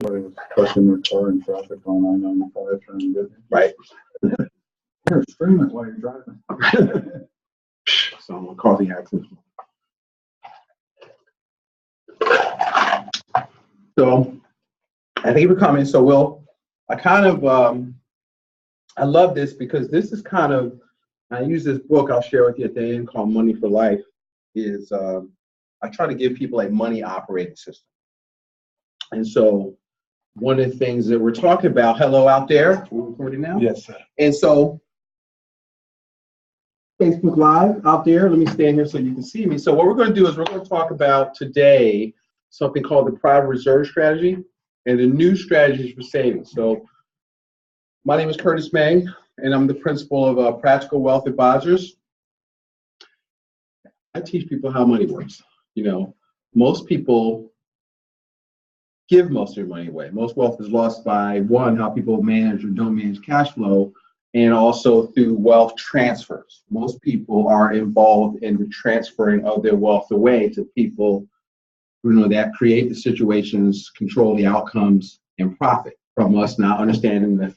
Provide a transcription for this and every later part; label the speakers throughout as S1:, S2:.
S1: Somebody was pushing their car in traffic on I-95 trying to get me.
S2: Right.
S1: Here, stream it while you're driving.
S2: So causing accidents. So I think we're coming. So I love this because this is kind of, I use this book I'll share with you at the end called Money for Life. I try to give people a money operating system. And so one of the things that we're talking about, hello out there, we're recording now?
S1: Yes, sir.
S2: And so Facebook Live out there, let me stand here so you can see me. So what we're going to do is we're going to talk about today something called the private reserve strategy and the new strategies for saving. So my name is Curtis May, and I'm the principal of Practical Wealth Advisors. I teach people how money works. You know, most people give most of their money away. Most wealth is lost by, one, how people manage or don't manage cash flow, and also through wealth transfers. Most people are involved in the transferring of their wealth away to people that create the situations, control the outcomes, and profit from us not understanding the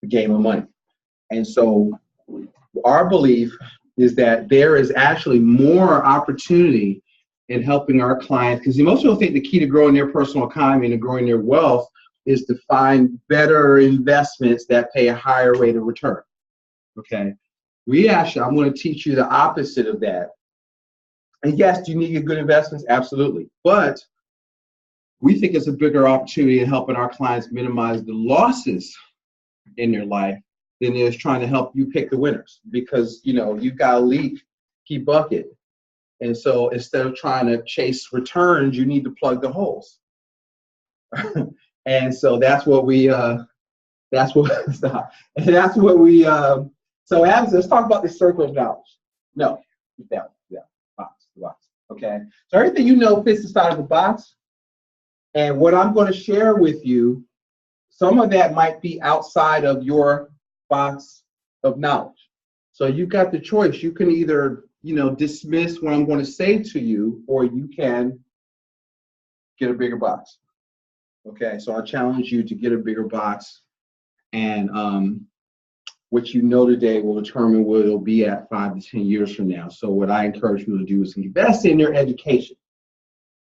S2: game of money. And so our belief is that there is actually more opportunity in helping our clients, because most people think the key to growing their personal economy and to growing their wealth is to find better investments that pay a higher rate of return. Okay, I'm going to teach you the opposite of that. And yes, do you need to get good investments? Absolutely. But we think it's a bigger opportunity in helping our clients minimize the losses in their life than it is trying to help you pick the winners, because you've got a leaky bucket. And so instead of trying to chase returns, you need to plug the holes. And so that's what we so let's talk about the circle of knowledge. No, that box. Okay. So everything fits inside of the box. And what I'm going to share with you, some of that might be outside of your box of knowledge. So you've got the choice. You can either dismiss what I'm going to say to you, or you can get a bigger box. Okay, so I challenge you to get a bigger box, and what today will determine what it'll be at 5 to 10 years from now. So what I encourage people to do is invest in their education.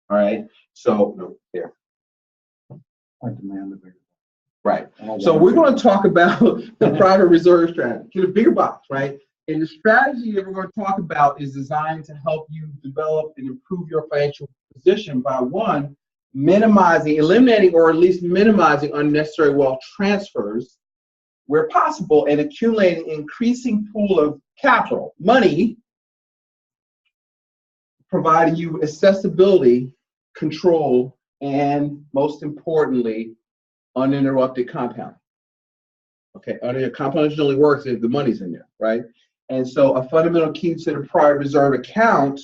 S2: All right, so there.
S1: I demand a bigger box.
S2: Right. So we're going to talk about the private reserve strategy. Get a bigger box, right? And the strategy that we're going to talk about is designed to help you develop and improve your financial position by, one, eliminating or at least minimizing unnecessary wealth transfers where possible, and accumulating an increasing pool of capital, money, providing you accessibility, control, and most importantly, uninterrupted compounding. Okay, compounding only works if the money's in there, right? And so a fundamental key to the private reserve account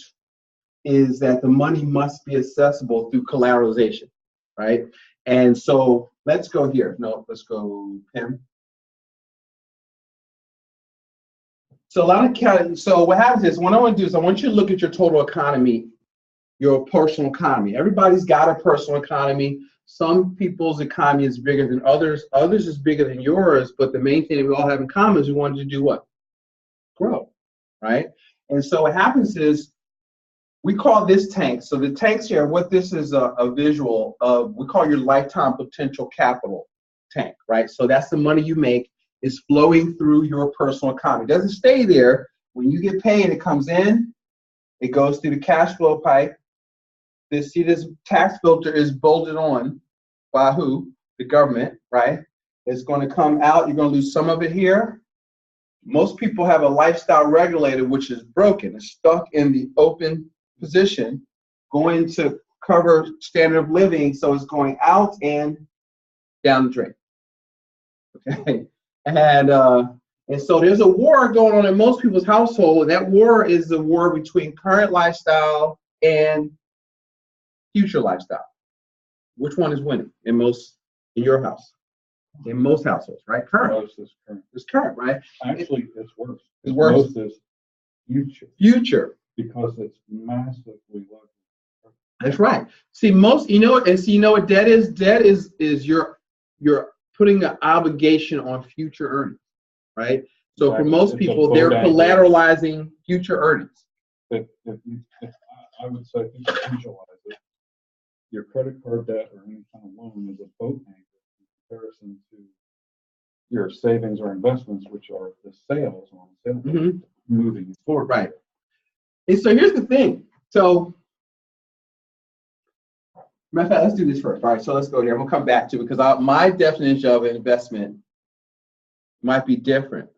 S2: is that the money must be accessible through collateralization, right? And so let's go here. No, let's go, Pim. So what happens is, what I want to do is I want you to look at your total economy, your personal economy. Everybody's got a personal economy. Some people's economy is bigger than others. Others is bigger than yours, but the main thing that we all have in common is we wanted to do what? Grow, right? And so what happens is we call this tank. So the tanks here, what this is a visual of, we call your lifetime potential capital tank, right? So that's the money you make is flowing through your personal economy. It doesn't stay there. When you get paid, it comes in, it goes through the cash flow pipe. This tax filter is bolted on by who? The government, right? It's going to come out. You're going to lose some of it here. Most people have a lifestyle regulator which is broken. It's stuck in the open position, going to cover standard of living, so it's going out and down the drain. Okay, and so there's a war going on in most people's household. That war is the war between current lifestyle and future lifestyle. Which one is winning in your house? In most households, right? Current.
S1: Most is current.
S2: It's current, right?
S1: Actually, it's worse.
S2: It's worse.
S1: Most is future.
S2: Future.
S1: Because it's massively low.
S2: That's right. See, most, you know what debt is? Debt is you're putting an obligation on future earnings, right? So for
S1: Exactly.
S2: most
S1: It's a
S2: people,
S1: boat
S2: they're
S1: anchor.
S2: collateralizing future earnings.
S1: If I would say, if you could visualize it, your credit card debt or any kind of loan is a boat anchor in comparison to your savings or investments, which are the sales on the sales
S2: Mhm.
S1: moving forward.
S2: Right. And so here's the thing. So, matter of fact, let's do this first. All right, so let's go here. I'm gonna come back to it because my definition of an investment might be different.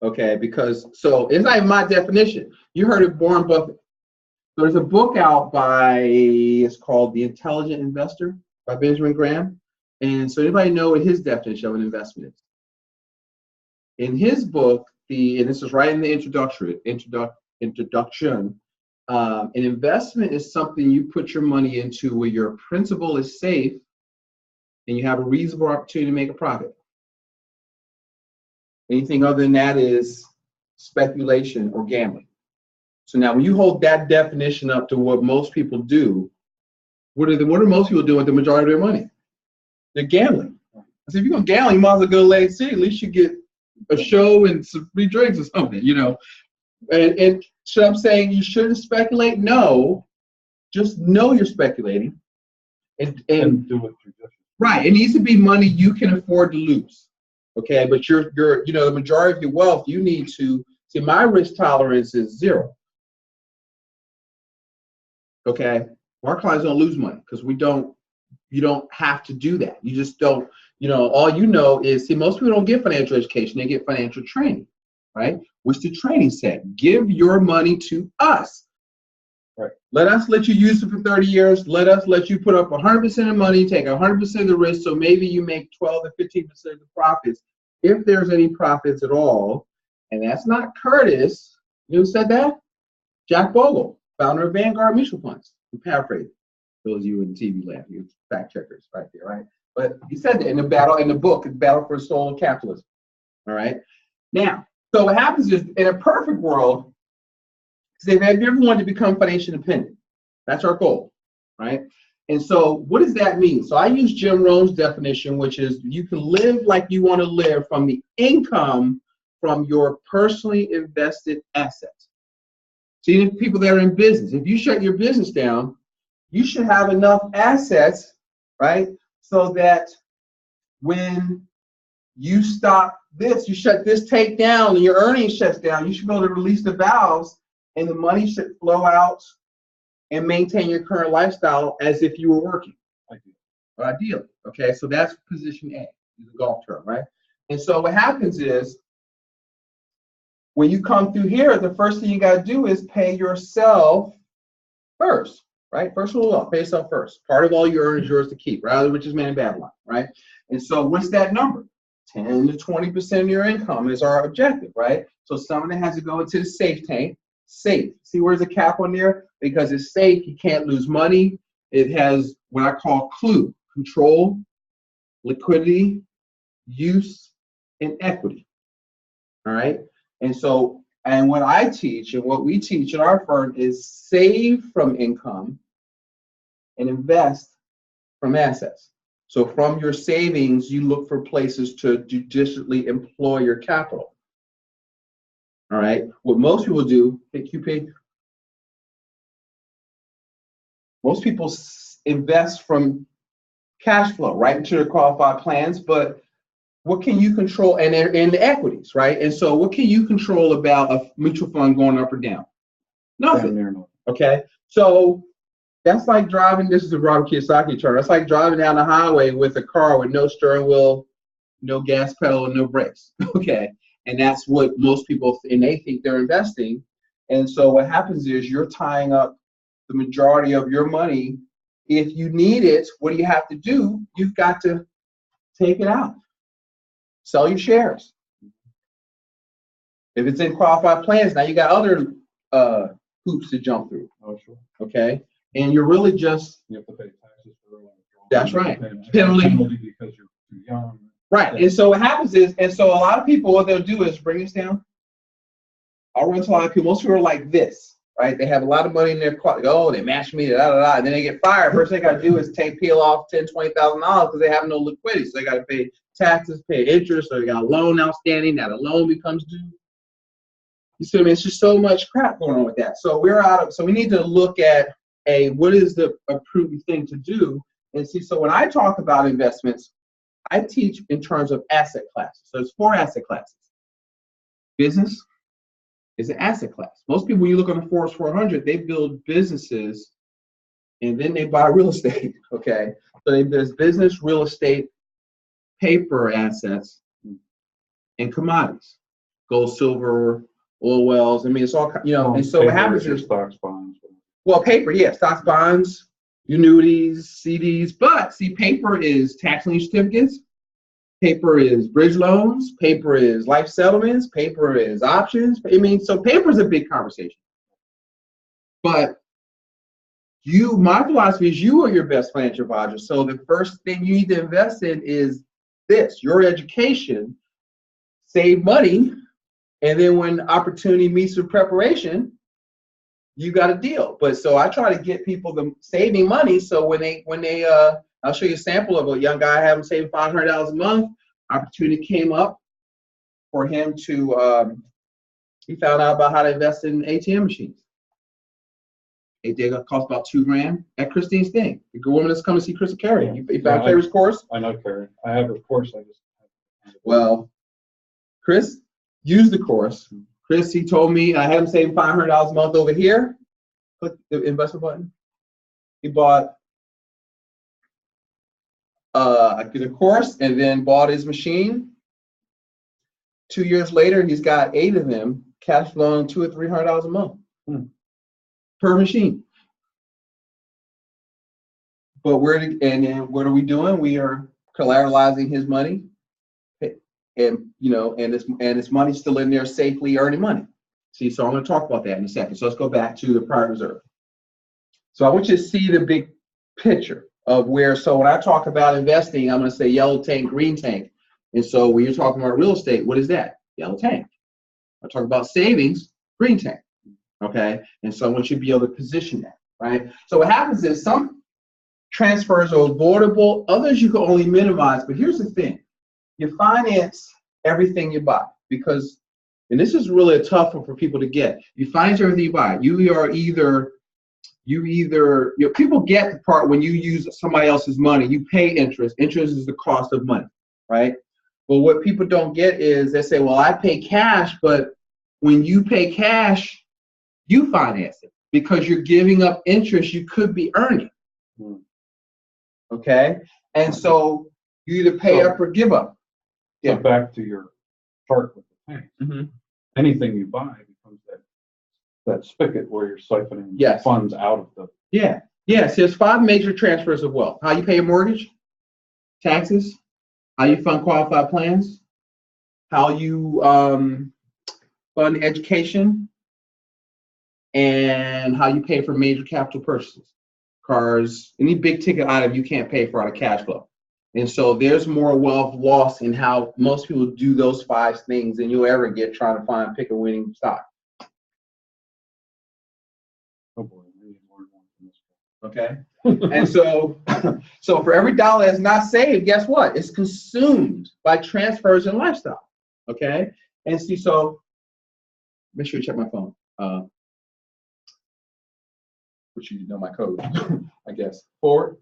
S2: Okay, because so it's not even my definition. You heard of Warren Buffett. There's a book out it's called The Intelligent Investor by Benjamin Graham. And so anybody know what his definition of an investment is? In his book, and this is right in the introduction, an investment is something you put your money into where your principal is safe and you have a reasonable opportunity to make a profit. Anything other than that is speculation or gambling. So now when you hold that definition up to what most people do, what are most people doing with the majority of their money? They're gambling. I said, if you're going to gamble, you might as well go to Lake City. At least you get a show and some free drinks or something, And so I'm saying you shouldn't speculate. No, just know you're speculating. And
S1: do it through
S2: right, it needs to be money you can afford to lose. Okay, but you're the majority of your wealth, you need to see. My risk tolerance is 0. Okay, our clients don't lose money because you don't have to do that. You just don't, all is, most people don't get financial education, they get financial training, right? What's the training set? Give your money to us.
S1: Right.
S2: Let you use it for 30 years. Let you put up 100% of money, take 100% of the risk, so maybe you make 12 to 15% of the profits, if there's any profits at all. And that's not Curtis. You know who said that? Jack Bogle, founder of Vanguard Mutual Funds. I'm paraphrasing. Those of you in TV land, you fact checkers right there, right? But he said that in the book, Battle for the Soul of Capitalism. All right. Now, so what happens is, in a perfect world, if you ever wanted to become financially independent, that's our goal, right? And so what does that mean? So I use Jim Rohn's definition, which is you can live like you want to live from the income from your personally invested assets. See, people that are in business, if you shut your business down, you should have enough assets, right? So that when you stop this, you shut this take down and your earnings shuts down, you should be able to release the valves and the money should flow out and maintain your current lifestyle as if you were working. Ideally. Okay, so that's position A, the golf term, right? And so what happens is, when you come through here, the first thing you got to do is pay yourself first, right? First rule of law, pay yourself first. Part of all you earn is yours to keep, right? The richest man in Babylon, right? And so what's that number? 10 to 20% of your income is our objective, right? So some of it has to go into the safe tank. Safe. See where's the cap on there? Because it's safe, you can't lose money. It has what I call CLUE: control, liquidity, use, and equity. All right. And so, and what I teach and what we teach in our firm is save from income and invest from assets. So from your savings, you look for places to judiciously employ your capital. All right. What most people do, hey, QP, most people invest from cash flow right into their qualified plans, but what can you control, and the equities, right? And so what can you control about a mutual fund going up or down? Nothing. Okay. So that's like driving, this is a Robert Kiyosaki term, that's like driving down the highway with a car with no steering wheel, no gas pedal, and no brakes. Okay. And that's what most people, and they think they're investing. And so what happens is you're tying up the majority of your money. If you need it, what do you have to do? You've got to take it out. Sell your shares. If it's in qualified plans, now you got other hoops to jump through.
S1: Oh, sure.
S2: Okay. And you're really just,
S1: you have to pay taxes for it.
S2: That's right. Penalty
S1: because you're too young.
S2: Right. And so what happens is, and so a lot of people, what they'll do is bring this down. I'll run to a lot of people. Most people are like this. right? They have a lot of money in their car. Oh, they match me, da da da. And then they get fired. First thing they got to do is peel off $10,000, $20,000 because they have no liquidity. So they got to pay taxes, pay interest, or they got a loan outstanding. Now the loan becomes due. You see what I mean? It's just so much crap going on with that. So we need to look at what is the prudent thing to do and see. So when I talk about investments, I teach in terms of asset classes. So there's 4 asset classes. Business is an asset class. Most people, when you look on the Forbes 400, they build businesses and then they buy real estate. Okay, so there's business, real estate, paper assets, and commodities, gold, silver, oil wells. I mean, it's all, and so what happens is
S1: stocks, bonds.
S2: Well, paper, yeah, stocks, bonds, annuities, CDs. But see, paper is tax lien certificates. Paper is bridge loans. Paper is life settlements. Paper is options. I mean, so paper is a big conversation. But my philosophy is you are your best financial advisor. So the first thing you need to invest in is your education, save money, and then when opportunity meets with preparation, you got a deal. But so I try to get people the saving money. So when they I'll show you a sample of a young guy having saved $500 a month. Opportunity came up for him to he found out about how to invest in ATM machines. They cost about $2,000 at Christine's thing. The woman that's coming to see Krista Carey. You found Carey's course?
S1: I know Carey. I have a course.
S2: Well, Chris used the course. Chris, he told me I had him saving $500 a month over here. Click the investment button. He bought the course and then bought his machine. 2 years later, he's got 8 of them, cash flowing $200 or $300 a month per machine. But then what are we doing? We are collateralizing his money, and his money's still in there safely earning money. See, so I'm going to talk about that in a second. So let's go back to the prior reserve. So I want you to see the big picture of so when I talk about investing, I'm going to say yellow tank, green tank. And so when you're talking about real estate, what is that? Yellow tank. I talk about savings, green tank. Okay. And so I want you to be able to position that, right? So what happens is some transfers are avoidable, others you can only minimize. But here's the thing. You finance everything you buy because, and this is really a tough one for people to get. You finance everything you buy. People get the part when you use somebody else's money, you pay interest. Interest is the cost of money, right? But what people don't get is they say, well, I pay cash, but when you pay cash, you finance it because you're giving up interest you could be earning. Okay? And so you either pay up or give up.
S1: So back to your chart with the tanks. Anything you buy becomes that spigot where you're siphoning funds out of the.
S2: Yes, there's 5 major transfers of wealth. How you pay a mortgage, taxes, how you fund qualified plans, how you fund education, and how you pay for major capital purchases, cars, any big ticket item you can't pay for out of cash flow. And so there's more wealth lost in how most people do those 5 things than you'll ever get trying to pick a winning stock.
S1: Oh boy, we need more from this.
S2: Okay. And so for every dollar that's not saved, guess what? It's consumed by transfers and lifestyle. Okay. And see, so make sure you check my phone. Which you know my code, I guess. Forward.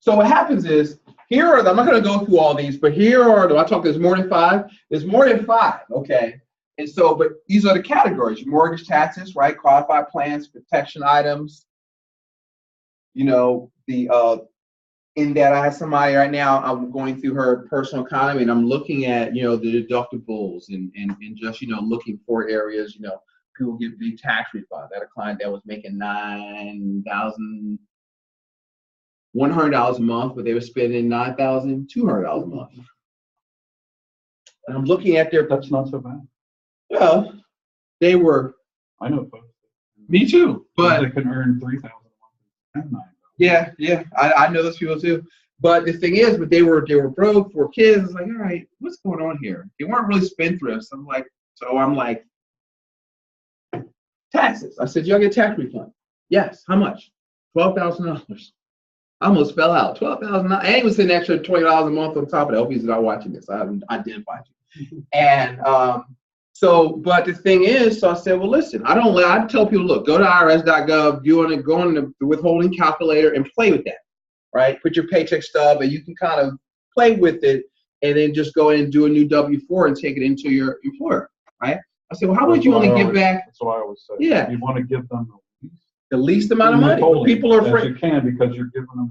S2: So what happens is, I'm not going to go through all these, but there's more than 5? There's more than 5, okay? And so, but these are the categories: mortgage, taxes, right? Qualified plans, protection items. In that I have somebody right now, I'm going through her personal economy and I'm looking at, the deductibles and just, looking for areas, people get big tax refunds. I had a client that was making $9,100 a month, but they were spending $9,200 a month. And I'm looking at
S1: That's not so bad.
S2: Well, they were.
S1: I know folks.
S2: Me too. But
S1: they can earn $3,000 a month and $9,000.
S2: Yeah. I know those people too. But the thing is, they were broke, 4 kids. It's like, all right, what's going on here? They weren't really spendthrifts. I'm like, taxes. I said, y'all get tax refund? Yes. How much? $12,000. I almost fell out. $12,000. I ain't was an extra $20 a month on top of that. Hope he's not watching this. I haven't identified you. And but the thing is, so I said, well, listen, I tell people, look, go to irs.gov, go on the withholding calculator and play with that, right? Put your paycheck stub and you can kind of play with it and then just go in and do a new W-4 and take it into your employer, right? I said, well, how about you only give back?
S1: That's what I always say.
S2: Yeah.
S1: You want to give them
S2: the least amount of money. People are afraid.
S1: You can because you're giving them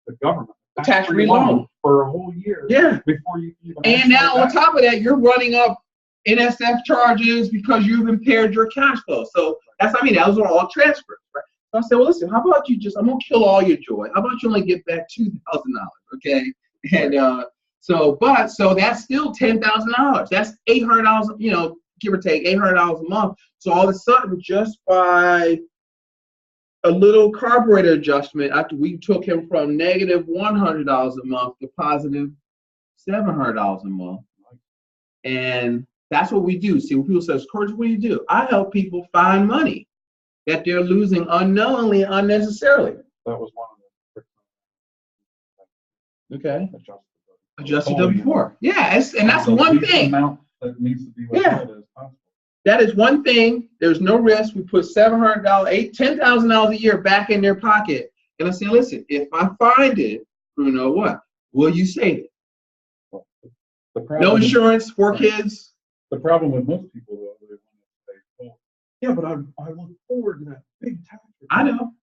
S1: the government.
S2: A tax-free loan
S1: for a whole year.
S2: Yeah.
S1: Before you even.
S2: And now on top of that, you're running up NSF charges because you've impaired your cash flow. So those are all transfers, right? So I said, well, listen, how about I'm gonna kill all your joy. How about you only get back $2,000, okay? And so that's still $10,000. That's $800, give or take $800 a month. So all of a sudden, just by a little carburetor adjustment, after we took him from negative $100 a month to positive $700 a month. And that's what we do. See, when people say, Coach, what do you do? I help people find money that they're losing unknowingly, unnecessarily.
S1: That was one of the.
S2: Okay. Adjusted W-4. Yeah, and that's one thing.
S1: That needs to be as possible.
S2: That is one thing. There's no risk. We put $700, $10,000 a year back in their pocket. And I say, listen, if I find it, Bruno, what? Will you save it?
S1: Well,
S2: no insurance, 4 kids.
S1: The problem with most people, though, they want to say, well, yeah, but I look forward to that big tax return.
S2: I know.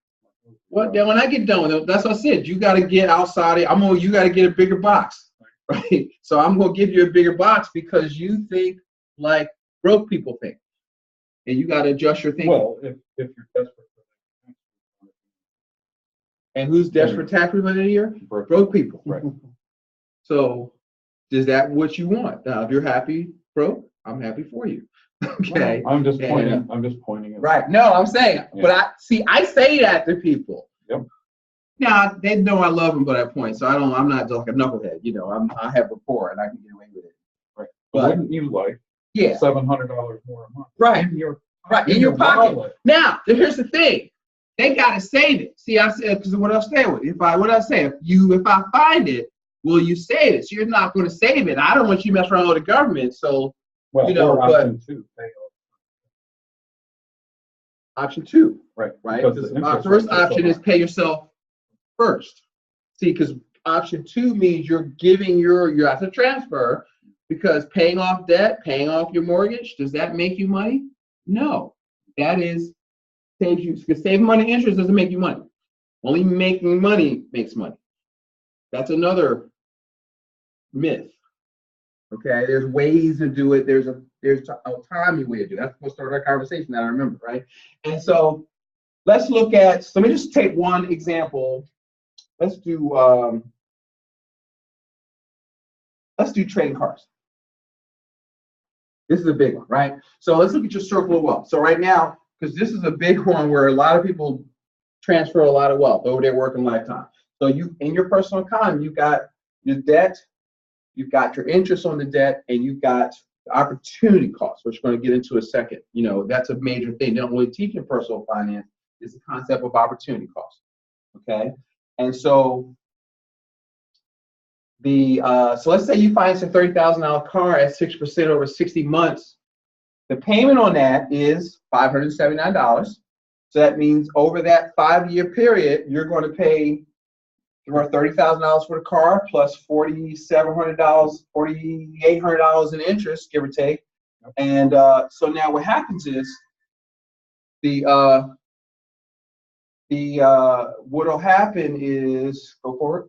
S2: Well, then when I get done with it, that's what I said. You got to get outside. You got to get a bigger box, right? So I'm going to give you a bigger box because you think like broke people think, and you got to adjust your thinking.
S1: Well, if you're desperate for that.
S2: And who's desperate tax refund in a year? Broke people.
S1: Right.
S2: So is that what you want? Now, if you're happy broke, I'm happy for you. Okay.
S1: Well, I'm just pointing it.
S2: Right. No, I'm saying, but I say that to people.
S1: Yep.
S2: Now they know I love them by that point, so I'm not just like a knucklehead. I have rapport and I can get away with it.
S1: Right.
S2: But
S1: wouldn't you like $700 more a month?
S2: Right. In your pocket.
S1: Wallet.
S2: Now, here's the thing. They gotta save it. See, I said, because what else say with? If I find it, will you save it? So you're not going to save it. I don't want you to mess around with the government. So, option two. Right. Because my first option is pay yourself first. See, because option two means you're giving your asset transfer, because paying off debt, paying off your mortgage, does that make you money? No. That is saves you, because saving money interest doesn't make you money. Only making money makes money. That's another myth. Okay, there's ways to do it. There's a timely way to do it. That's supposed to start our conversation that I remember, right? And so let me just take one example. Let's do trading cars. This is a big one, right? So let's look at your circle of wealth. So right now, because this is a big one where a lot of people transfer a lot of wealth over their working lifetime. So in your personal economy, you've got your debt, you've got your interest on the debt, and you've got the opportunity cost, which we're going to get into a second. That's a major thing. They don't really teach in personal finance is the concept of opportunity cost. Okay, and so so let's say you finance a $30,000 car at 6% over 60 months. The payment on that is $579. So that means over that 5-year period, you're going to pay $30,000 for the car plus $4,700, $4,800 in interest, give or take. And so now what happens is what'll happen is, go for it.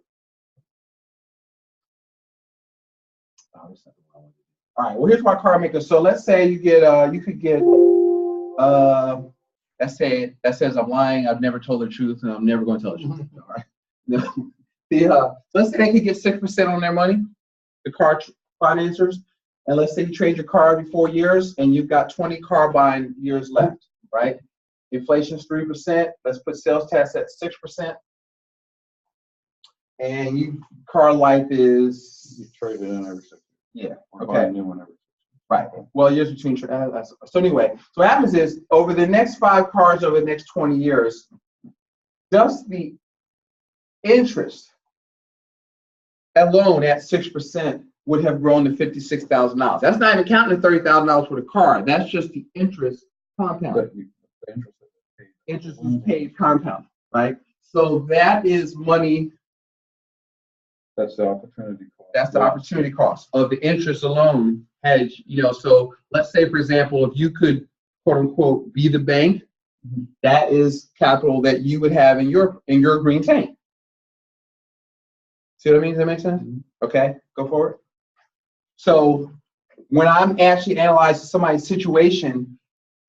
S2: All right. Well, here's my car maker. So let's say you could get let's say that says I'm lying. I've never told the truth, and I'm never going to tell the truth. All right. So let's say they could get 6% on their money, the car financers, and let's say you trade your car every 4 years, and you've got 20 car buying years left, right? Inflation's 3%. Let's put sales tax at 6%, and car life is
S1: you trade it in every 6 years.
S2: Yeah.
S1: Or
S2: Okay.
S1: buy a new one every 6 years.
S2: Right. Well, years between. So anyway, so what happens is over the next 5 cars over the next 20 years, just the interest alone at 6% would have grown to $56,000. That's not even counting the $30,000 for the car. That's just the interest compound.
S1: The
S2: Interest is paid compound, right? So that is money.
S1: That's the opportunity cost.
S2: That's the opportunity cost of the interest alone. Hedge, so let's say, for example, if you could, quote unquote, be the bank, that is capital that you would have in your green tank. See what I mean? Does that make sense? Okay, go forward. So when I'm actually analyzing somebody's situation,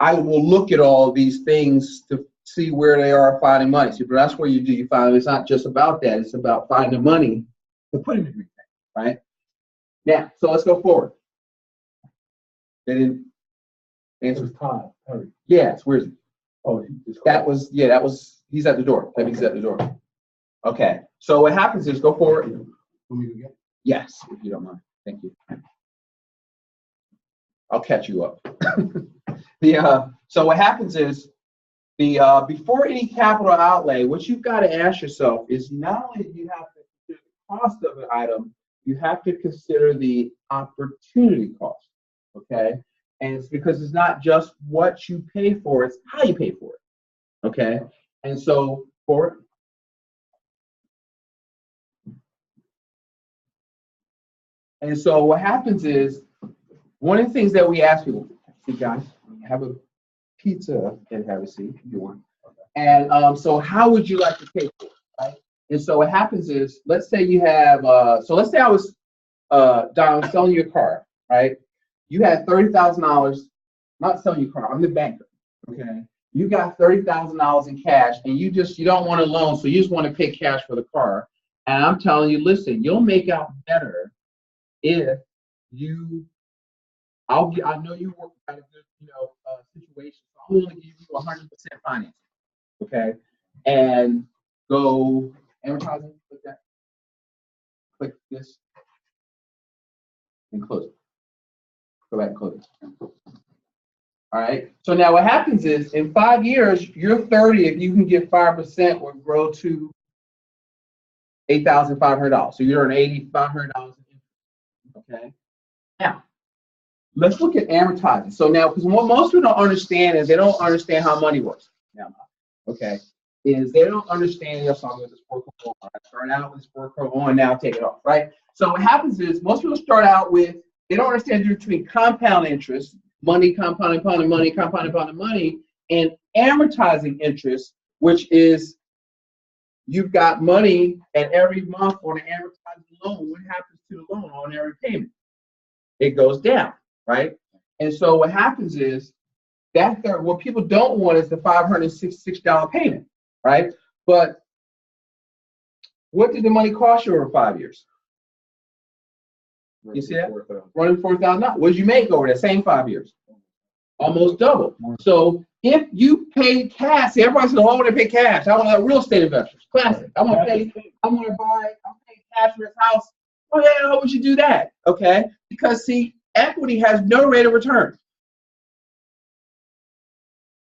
S2: I will look at all these things to see where they are finding money. So that's where you find it's not just about that. It's about finding the money to put in the green tank, right? Now, so let's go forward. They didn't answer.
S3: Todd Perry.
S2: Yes, where's he?
S3: Oh,
S2: That was he's at the door. That means he's at the door. Okay, so what happens is, go forward. Yes, if you don't mind. Thank you. I'll catch you up. So what happens is, before any capital outlay, what you've got to ask yourself is not only do you have to consider the cost of an item, you have to consider the opportunity cost. Okay, and it's because it's not just what you pay for, it's how you pay for it. Okay, and so forward. And so what happens is, one of the things that we ask people, see guys, have a pizza and have a seat if you want. And so how would you like to pay for it, right? And so what happens is, let's say you have, so let's say I was, Don, selling you a car, right? You had $30,000, not selling your car, I'm the banker, okay? You got $30,000 in cash and you don't want a loan, so you just want to pay cash for the car. And I'm telling you, listen, you'll make out better if I know you work at a good, situation, so I'm going to give you 100% financing, okay? And go advertising, click that, click this, and close it. Go back and close it. All right. So now what happens is, in 5 years, your 30, if you can get 5%, will grow to $8,500. So you earn $8,500 in interest. Okay. Now, let's look at amortizing. So now, because what most people don't understand is they don't understand how money works. Now, okay, is they don't understand. Yes, I'm with this portfolio. I start out with this portfolio and now take it off. Right. So what happens is most people start out with, they don't understand the difference between compound interest, money compounding upon money, compounding upon money, and amortizing interest, which is you've got money and every month on an amortizing loan. What happens to the loan on every payment? It goes down, right? And so what happens is what people don't want is the $566 payment, right? But what did the money cost you over 5 years? You see that? Running $4,000. What did you make over that same 5 years? Almost double. So if you pay cash, see, everybody says, "Oh, I want to pay cash. I want to have real estate investors." Classic. I'm paying cash for this house. Oh yeah, how would you do that? Okay, because see, equity has no rate of return.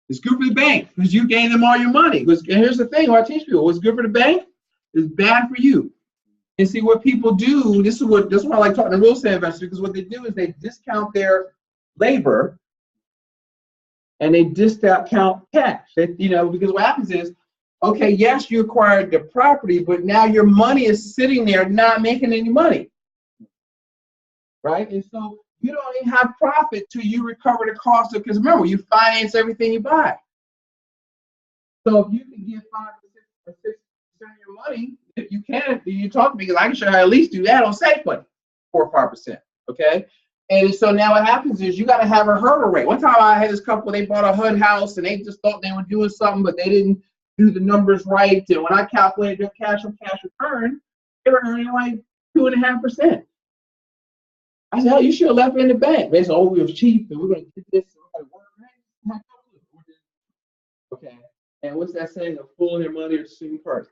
S2: It's good for the bank because you gain them all your money. And here's the thing: what I teach people: what's good for the bank is bad for you. And see what people do. This is why I like talking to real estate investors, because what they do is they discount their labor and they discount cash. Because what happens is, okay, yes, you acquired the property, but now your money is sitting there not making any money, right? And so you don't even have profit till you recover the cost of, because remember, you finance everything you buy. So if you can get 5 or 6% of your money, if you can, you talk to me, because I can show you how to at least do that on safe money, 4 or 5%, okay? And so now what happens is you got to have a hurdle rate. One time I had this couple, they bought a HUD house and they just thought they were doing something, but they didn't do the numbers right. And when I calculated their cash on cash return, they were earning like 2.5%. I said, "Hell, you should have left it in the bank." They said, "Oh, we were cheap and we're going to get this." Okay. And what's that saying? A fool in their money or soon person.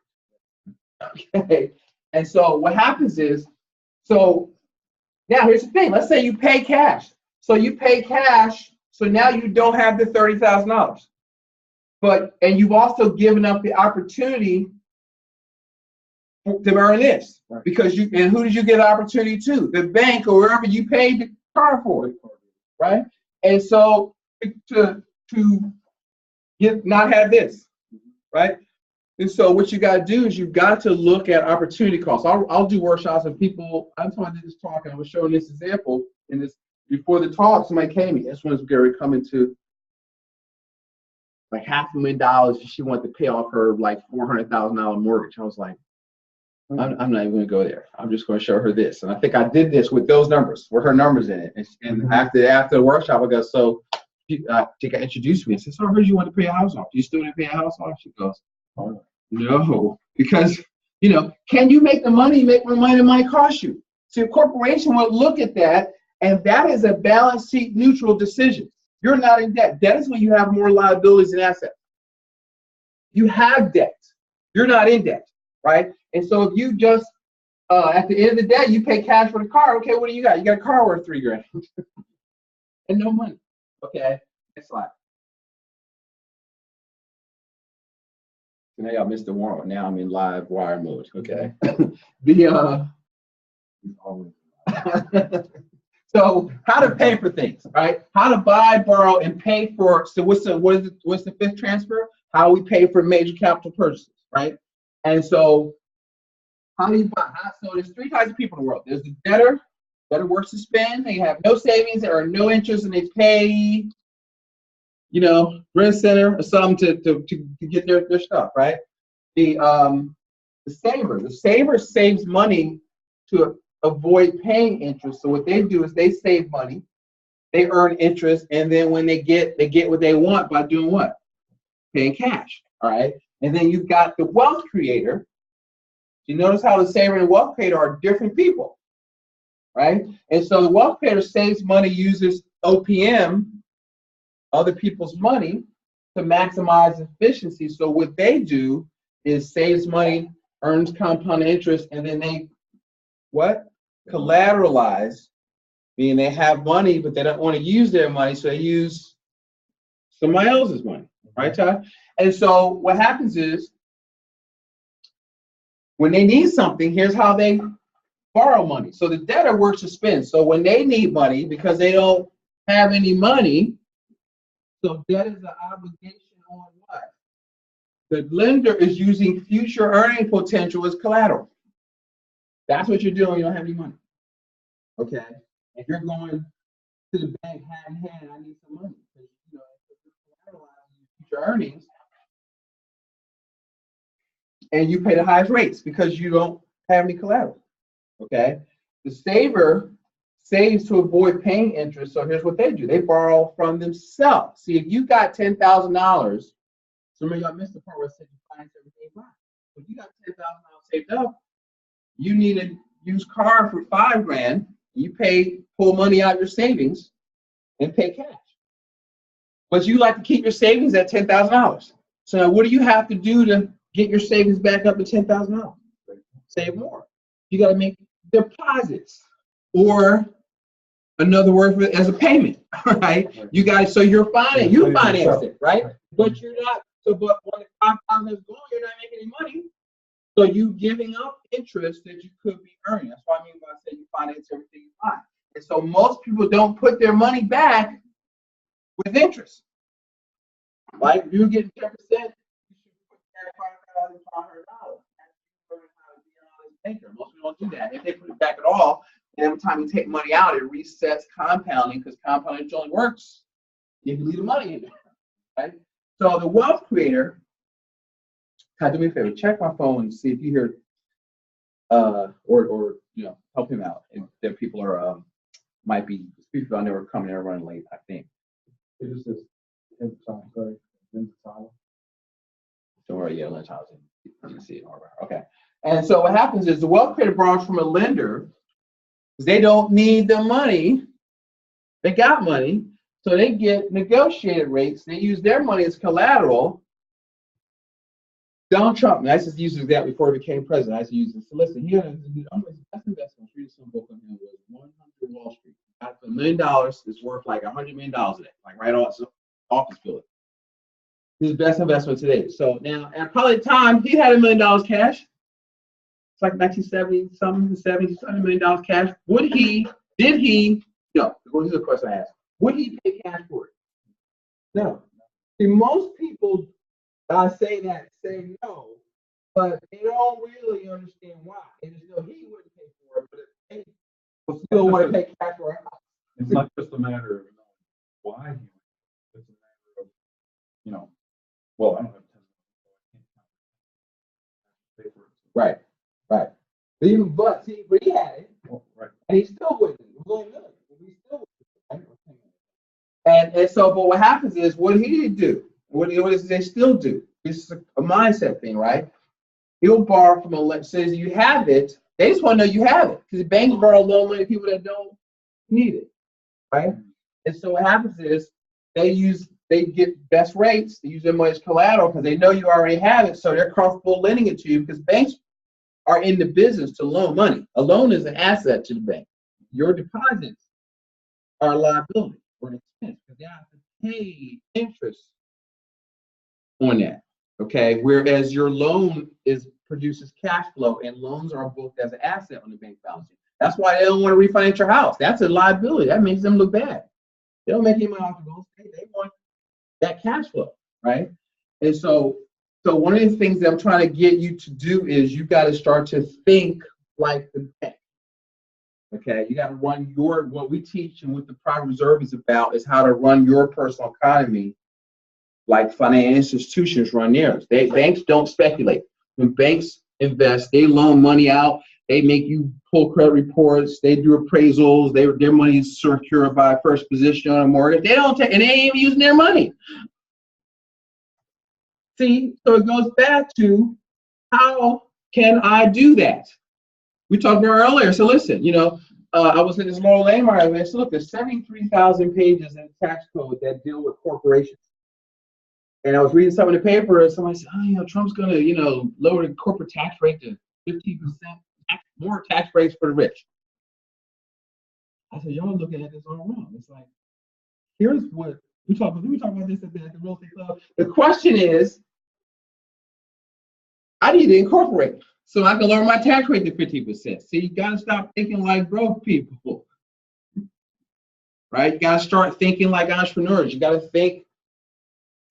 S2: Okay. And so what happens is, so now here's the thing. Let's say you pay cash. So you pay cash, so now you don't have the $30,000. And you've also given up the opportunity to earn this.
S1: Right.
S2: Because and who did you give the opportunity to? The bank or wherever you paid the car for it, right? And so to not have this, right? And so what you got to do is you've got to look at opportunity costs. I'll do workshops and people, I'm talking to this talk and I was showing this example in this, before the talk, somebody came to me, this one's Gary coming to like $500,000. She wanted to pay off her like $400,000 mortgage. I was like, I'm not even going to go there. I'm just going to show her this. And I think I did this with those numbers, with her numbers in it. And after the workshop, I go, so she got introduced me and said, so I heard you want to pay a house off. Do you still want to pay a house off? She goes, oh, no, because, can you make the money the money costs you? So a corporation will look at that, and that is a balance sheet neutral decision. You're not in debt. Debt is when you have more liabilities than assets. You have debt. You're not in debt, right? And so if you just, at the end of the day, you pay cash for the car, okay, what do you got? You got a car worth $3,000 and no money. Okay, next slide. So now y'all missed the warm. Now I'm in live wire mode. Okay. So how to pay for things, right? How to buy, borrow, and pay for. So what's the fifth transfer? How we pay for major capital purchases, right? And so how do you buy? So there's three types of people in the world. There's the debtor. Debtor works to spend. They have no savings. They earn no interest, and they pay, rent center or something to get their stuff, right? The saver saves money to avoid paying interest. So what they do is they save money, they earn interest, and then when they get what they want by doing what? Paying cash. All right. And then you've got the wealth creator. You notice how the saver and the wealth creator are different people, right? And so the wealth creator saves money, uses OPM, other people's money, to maximize efficiency. So what they do is saves money, earns compound interest, and then they collateralize, meaning they have money, but they don't want to use their money, so they use somebody else's money, right, Todd? And so what happens is, when they need something, here's how they borrow money. So the debtor works to spend. So when they need money, because they don't have any money, so debt is an obligation on what? The lender is using future earning potential as collateral. That's what you're doing when you don't have any money. Okay? If you're going to the bank hand in hand, I need some money. Because, if you're collateralizing future earnings, and you pay the highest rates because you don't have any collateral. Okay? The saver saves to avoid paying interest. So here's what they do. They borrow from themselves. See, if you got $10,000, some of y'all missed the part where I said you finance everything back. If you got $10,000 saved up, you need a used car for $5,000. You pull money out of your savings and pay cash. But you like to keep your savings at $10,000. So now what do you have to do to get your savings back up to $10,000? Save more. You got to make deposits, or another word for it as a payment, right? You guys, so you finance it, right? But you're not. So, but when the $5,000 is gone, you're not making any money. So you giving up interest that you could be earning. That's what I mean when I say you finance everything you buy. And so most people don't put their money back with interest. Like if you get 10%, you should put that $5,500. Most people don't do that. If they put it back at all, and every time you take money out, it resets compounding, because compounding only works if you leave the money in there, right? So the wealth creator, do me a favor, check my phone and see if you hear, or help him out. If there people are might be people I know are coming, they're running late, I think.
S1: It just says, sorry,
S2: Don't worry, yeah, let's house it. You can see it over. Okay. And so what happens is the wealth creator borrows from a lender because they don't need the money. They got money, so they get negotiated rates. They use their money as collateral. Donald Trump, I just used that before he became president. I used to use this. So listen, here, I'm best investment. Read some book on him. Was 100 Wall Street. Got the $1 million is worth like $100 million today, like right off office building. His best investment today. So now, at probably the time he had $1 million cash. It's like 1970 something, the 70s, $100 million cash. Did he? No. Here's the question I asked. Would he pay cash for it? No. See, most people say no, but they don't really understand why. They just know he wouldn't pay for it, but if they will still want to pay cash for it.
S1: It's not just a matter of why he went. It's a matter of, well, I don't have 10 so I can't pay for it.
S2: Right. But he had it,
S1: Right.
S2: and he still wouldn't. It was only $1 million. He still wouldn't. And so, but what happens is, what he did do, what does they still do? It's a mindset thing, right? He'll borrow from says you have it. They just want to know you have it, because the banks borrow loan money to people that don't need it, right? And so what happens is they get best rates. They use their money as collateral because they know you already have it, so they're comfortable lending it to you, because banks are in the business to loan money. A loan is an asset to the bank. Your deposits are a liability or an expense, because they have to pay interest on that. Okay, whereas your loan produces cash flow, and loans are booked as an asset on the bank balance sheet. That's why they don't want to refinance your house. That's a liability. That makes them look bad. They don't make any money off the real estate. They want that cash flow, right? And so one of the things that I'm trying to get you to do is you got to start to think like the bank. Okay, you got to run what we teach and what the private reserve is about is how to run your personal economy like financial institutions run theirs. Banks don't speculate. When banks invest, they loan money out. They make you pull credit reports. They do appraisals. Their money is secured by first position on a mortgage. They don't take, and they ain't even using their money. See, so it goes back to how can I do that? We talked about earlier. So listen, I was in this Laurel Langmeyer event. So look, there's 73,000 pages in the tax code that deal with corporations. And I was reading some in the paper, and somebody said, Trump's going to, lower the corporate tax rate to 15%, more tax rates for the rich. I said, y'all looking at this all wrong. It's like, here's what we talk about this at the real estate club. The question is, I need to incorporate so I can lower my tax rate to 15%. See, you got to stop thinking like broke people, right? You got to start thinking like entrepreneurs. You got to think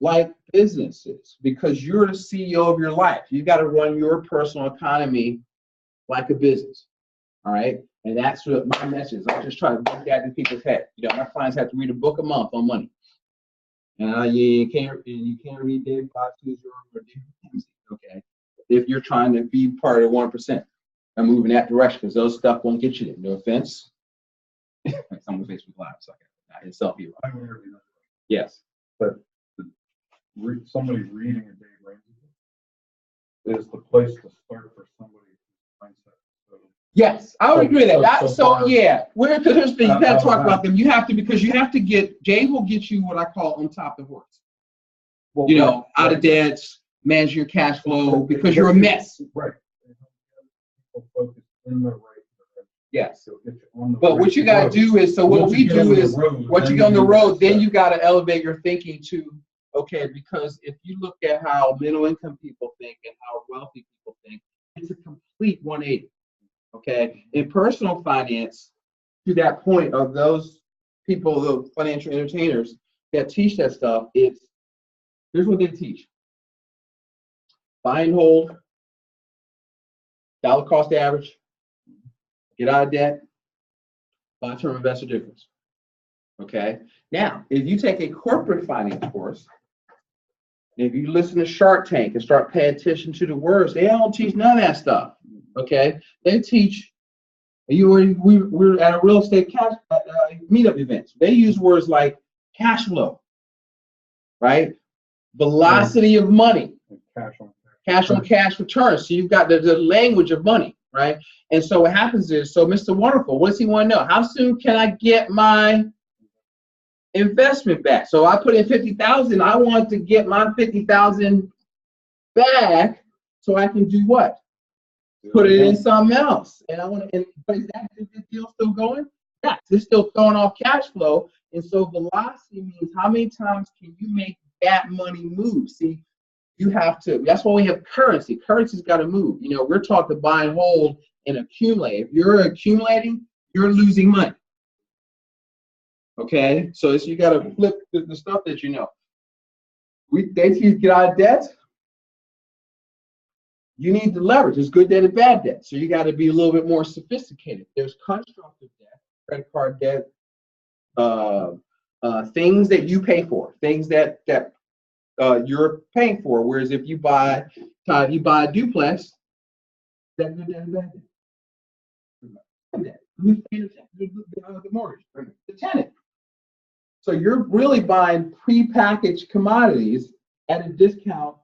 S2: like businesses, because you're the CEO of your life. You got to run your personal economy like a business. All right. And that's what my message is. I just try to put that in people's head. My clients have to read a book a month on money. And you can't read Dave Botkus or Dave Ramsey, okay? If you're trying to be part of 1% and move in that direction, because those stuff won't get you there. No offense. Someone Facebook Live, so I can self you. Yes.
S1: But somebody reading a Dave Ramsey is the place to start for somebody's mindset. So,
S2: yes, I would agree with that.
S1: Yeah,
S2: You got to talk about them. You have to, because you have to get, Jay will get you what I call on top of the horse. Well, out of debts, manage your cash flow, because you're a mess.
S1: Right. People focus in the right direction.
S2: Yes.
S1: But
S2: what you got to do is, what we do is, once you get on the road, then you got to elevate your thinking to, okay, because if you look at how middle income people think and how wealthy people think, it's a complete 180. Okay. In personal finance, to that point of those people, the financial entertainers that teach that stuff, here's what they teach. Buy and hold, dollar cost average, get out of debt, buy term investor difference. Okay. Now, if you take a corporate finance course, if you listen to Shark Tank and start paying attention to the words, they don't teach none of that stuff. Okay. They teach, we're at a real estate meetup event. They use words like cash flow, right? Velocity of money. Cash on cash returns. So you've got the language of money, right? And so what happens is, so Mr. Wonderful, what does he want to know? How soon can I get my investment back? So I put in $50,000. I want to get my $50,000 back so I can do what? Put it in something else. And I want to. But is that deal still going? Yeah, it's still throwing off cash flow. And so velocity means how many times can you make that money move? See, you have to, that's why we have currency. Currency's got to move. You know, we're taught to buy and hold and accumulate. If you're accumulating, you're losing money. Okay, so it's, you got to flip the stuff that you know. They teach you to get out of debt. You need to leverage. There's good debt and bad debt. So you got to be a little bit more sophisticated. There's constructive debt, credit card debt, things that you pay for, things that you're paying for. Whereas if you buy a duplex, that's good debt and bad debt. Who's paying the mortgage? The tenant. So you're really buying prepackaged commodities at a discount,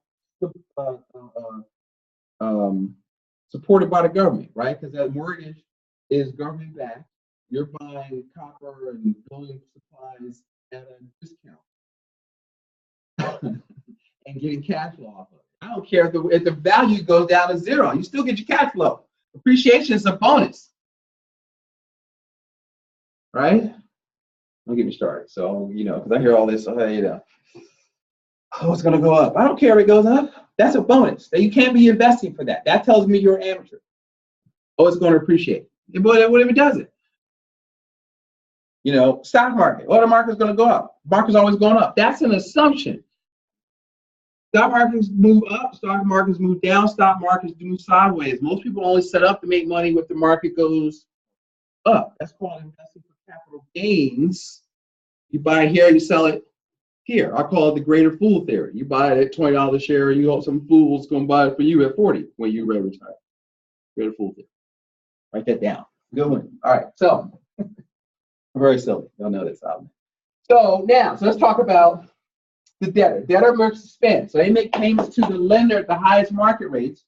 S2: supported by the government, right? Because that mortgage is government backed. You're buying copper and building supplies at a discount and getting cash flow off of it. I don't care if the value goes down to zero, you still get your cash flow. Appreciation is a bonus, right? Don't get me started. So, you know, because I hear all this, you know, oh, it's going to go up. I don't care if it goes up. That's a bonus. You can't be investing for that. That tells me you're an amateur. Oh, it's going to appreciate. But what if it doesn't? You know, stock market. Oh, the market's going to go up. Market's always going up. That's an assumption. Stock markets move up. Stock markets move down. Stock markets move sideways. Most people only set up to make money when the market goes up. That's called investing for capital gains. You buy here, you sell it here. I call it the greater fool theory. You buy it at $20 a share, you hope some fool's going to buy it for you at 40 when you retire. Greater fool theory. Write that down. Good one. All right. So, very silly. Y'all know this album. So now, let's talk about the debtor. Debtor makes spend. So they make payments to the lender at the highest market rates.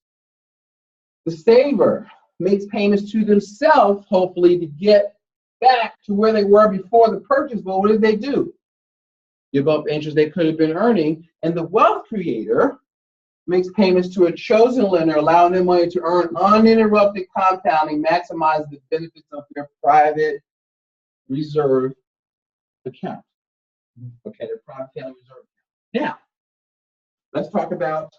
S2: The saver makes payments to themselves, hopefully, to get back to where they were before the purchase. But what did they do? Give up interest they could have been earning. And the wealth creator makes payments to a chosen lender, allowing their money to earn uninterrupted compounding, maximize the benefits of their private reserve account. Okay, their private family reserve account. Now, let's talk about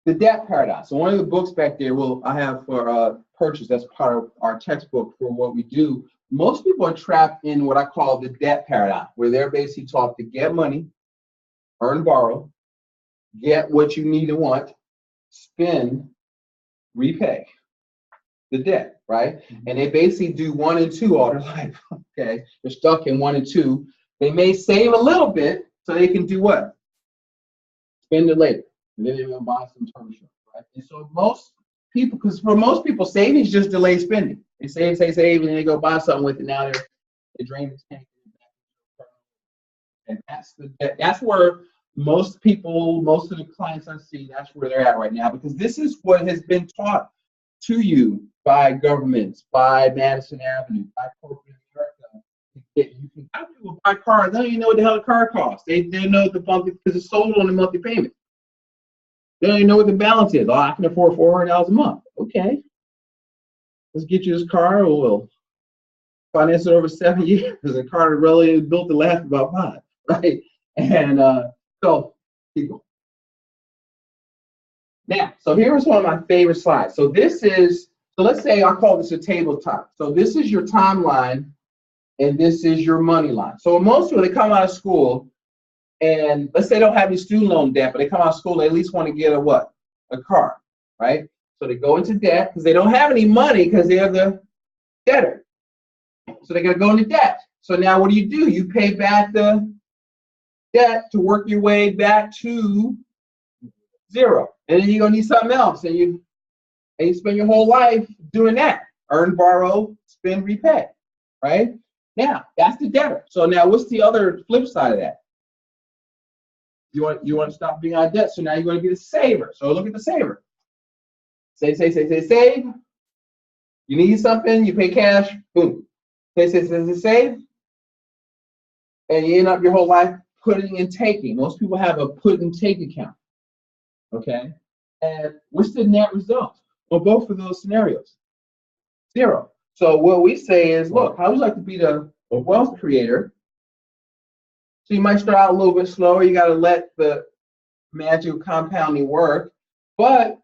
S2: the debt paradox. So one of the books back there, I have for purchase, that's part of our textbook for what we do. Most people are trapped in what I call the debt paradox, where they're basically taught to get money, earn, borrow, get what you need and want, spend, repay the debt, right? And they basically do 1 and 2 all their life, okay? They're stuck in 1 and 2. They may save a little bit so they can do what? Spend it later. And then they're going to buy some term insurance, right? And so most people, because for most people, savings just delay spending. They save, and then they go buy something with it. Now they drain the tank. And that's where most people, most of the clients I see, that's where they're at right now, because this is what has been taught to you by governments, by Madison Avenue, by corporate America. You can have people buy cars, they don't even know what the hell the car costs. They know the monthly, because it's sold on the monthly payment. They don't even know what the balance is. Oh, I can afford $400 a month. Okay. Let's get you this car. We'll finance it over 7 years. The car really is built to last about 5, right? And so keep going. Now, so here's one of my favorite slides. So this is, so let's say I call this a tabletop. So this is your timeline, and this is your money line. So most people, they come out of school, and let's say they don't have any student loan debt, but they come out of school, they at least want to get a what? A car, right? So they go into debt because they don't have any money because they're the debtor. So they're going to go into debt. So now what do? You pay back the debt to work your way back to zero. And then you're going to need something else. And you spend your whole life doing that. Earn, borrow, spend, repay, right? Now, that's the debtor. So now what's the other flip side of that? You want to stop being on debt. So now you're going to be the saver. So look at the saver. Save. You need something, you pay cash, boom. Save. And you end up your whole life putting and taking. Most people have a put and take account. Okay? And what's the net result on both of those scenarios? 0. So what we say is, look, how would you like to be the wealth creator? So you might start out a little bit slower. You got to let the magic of compounding work, but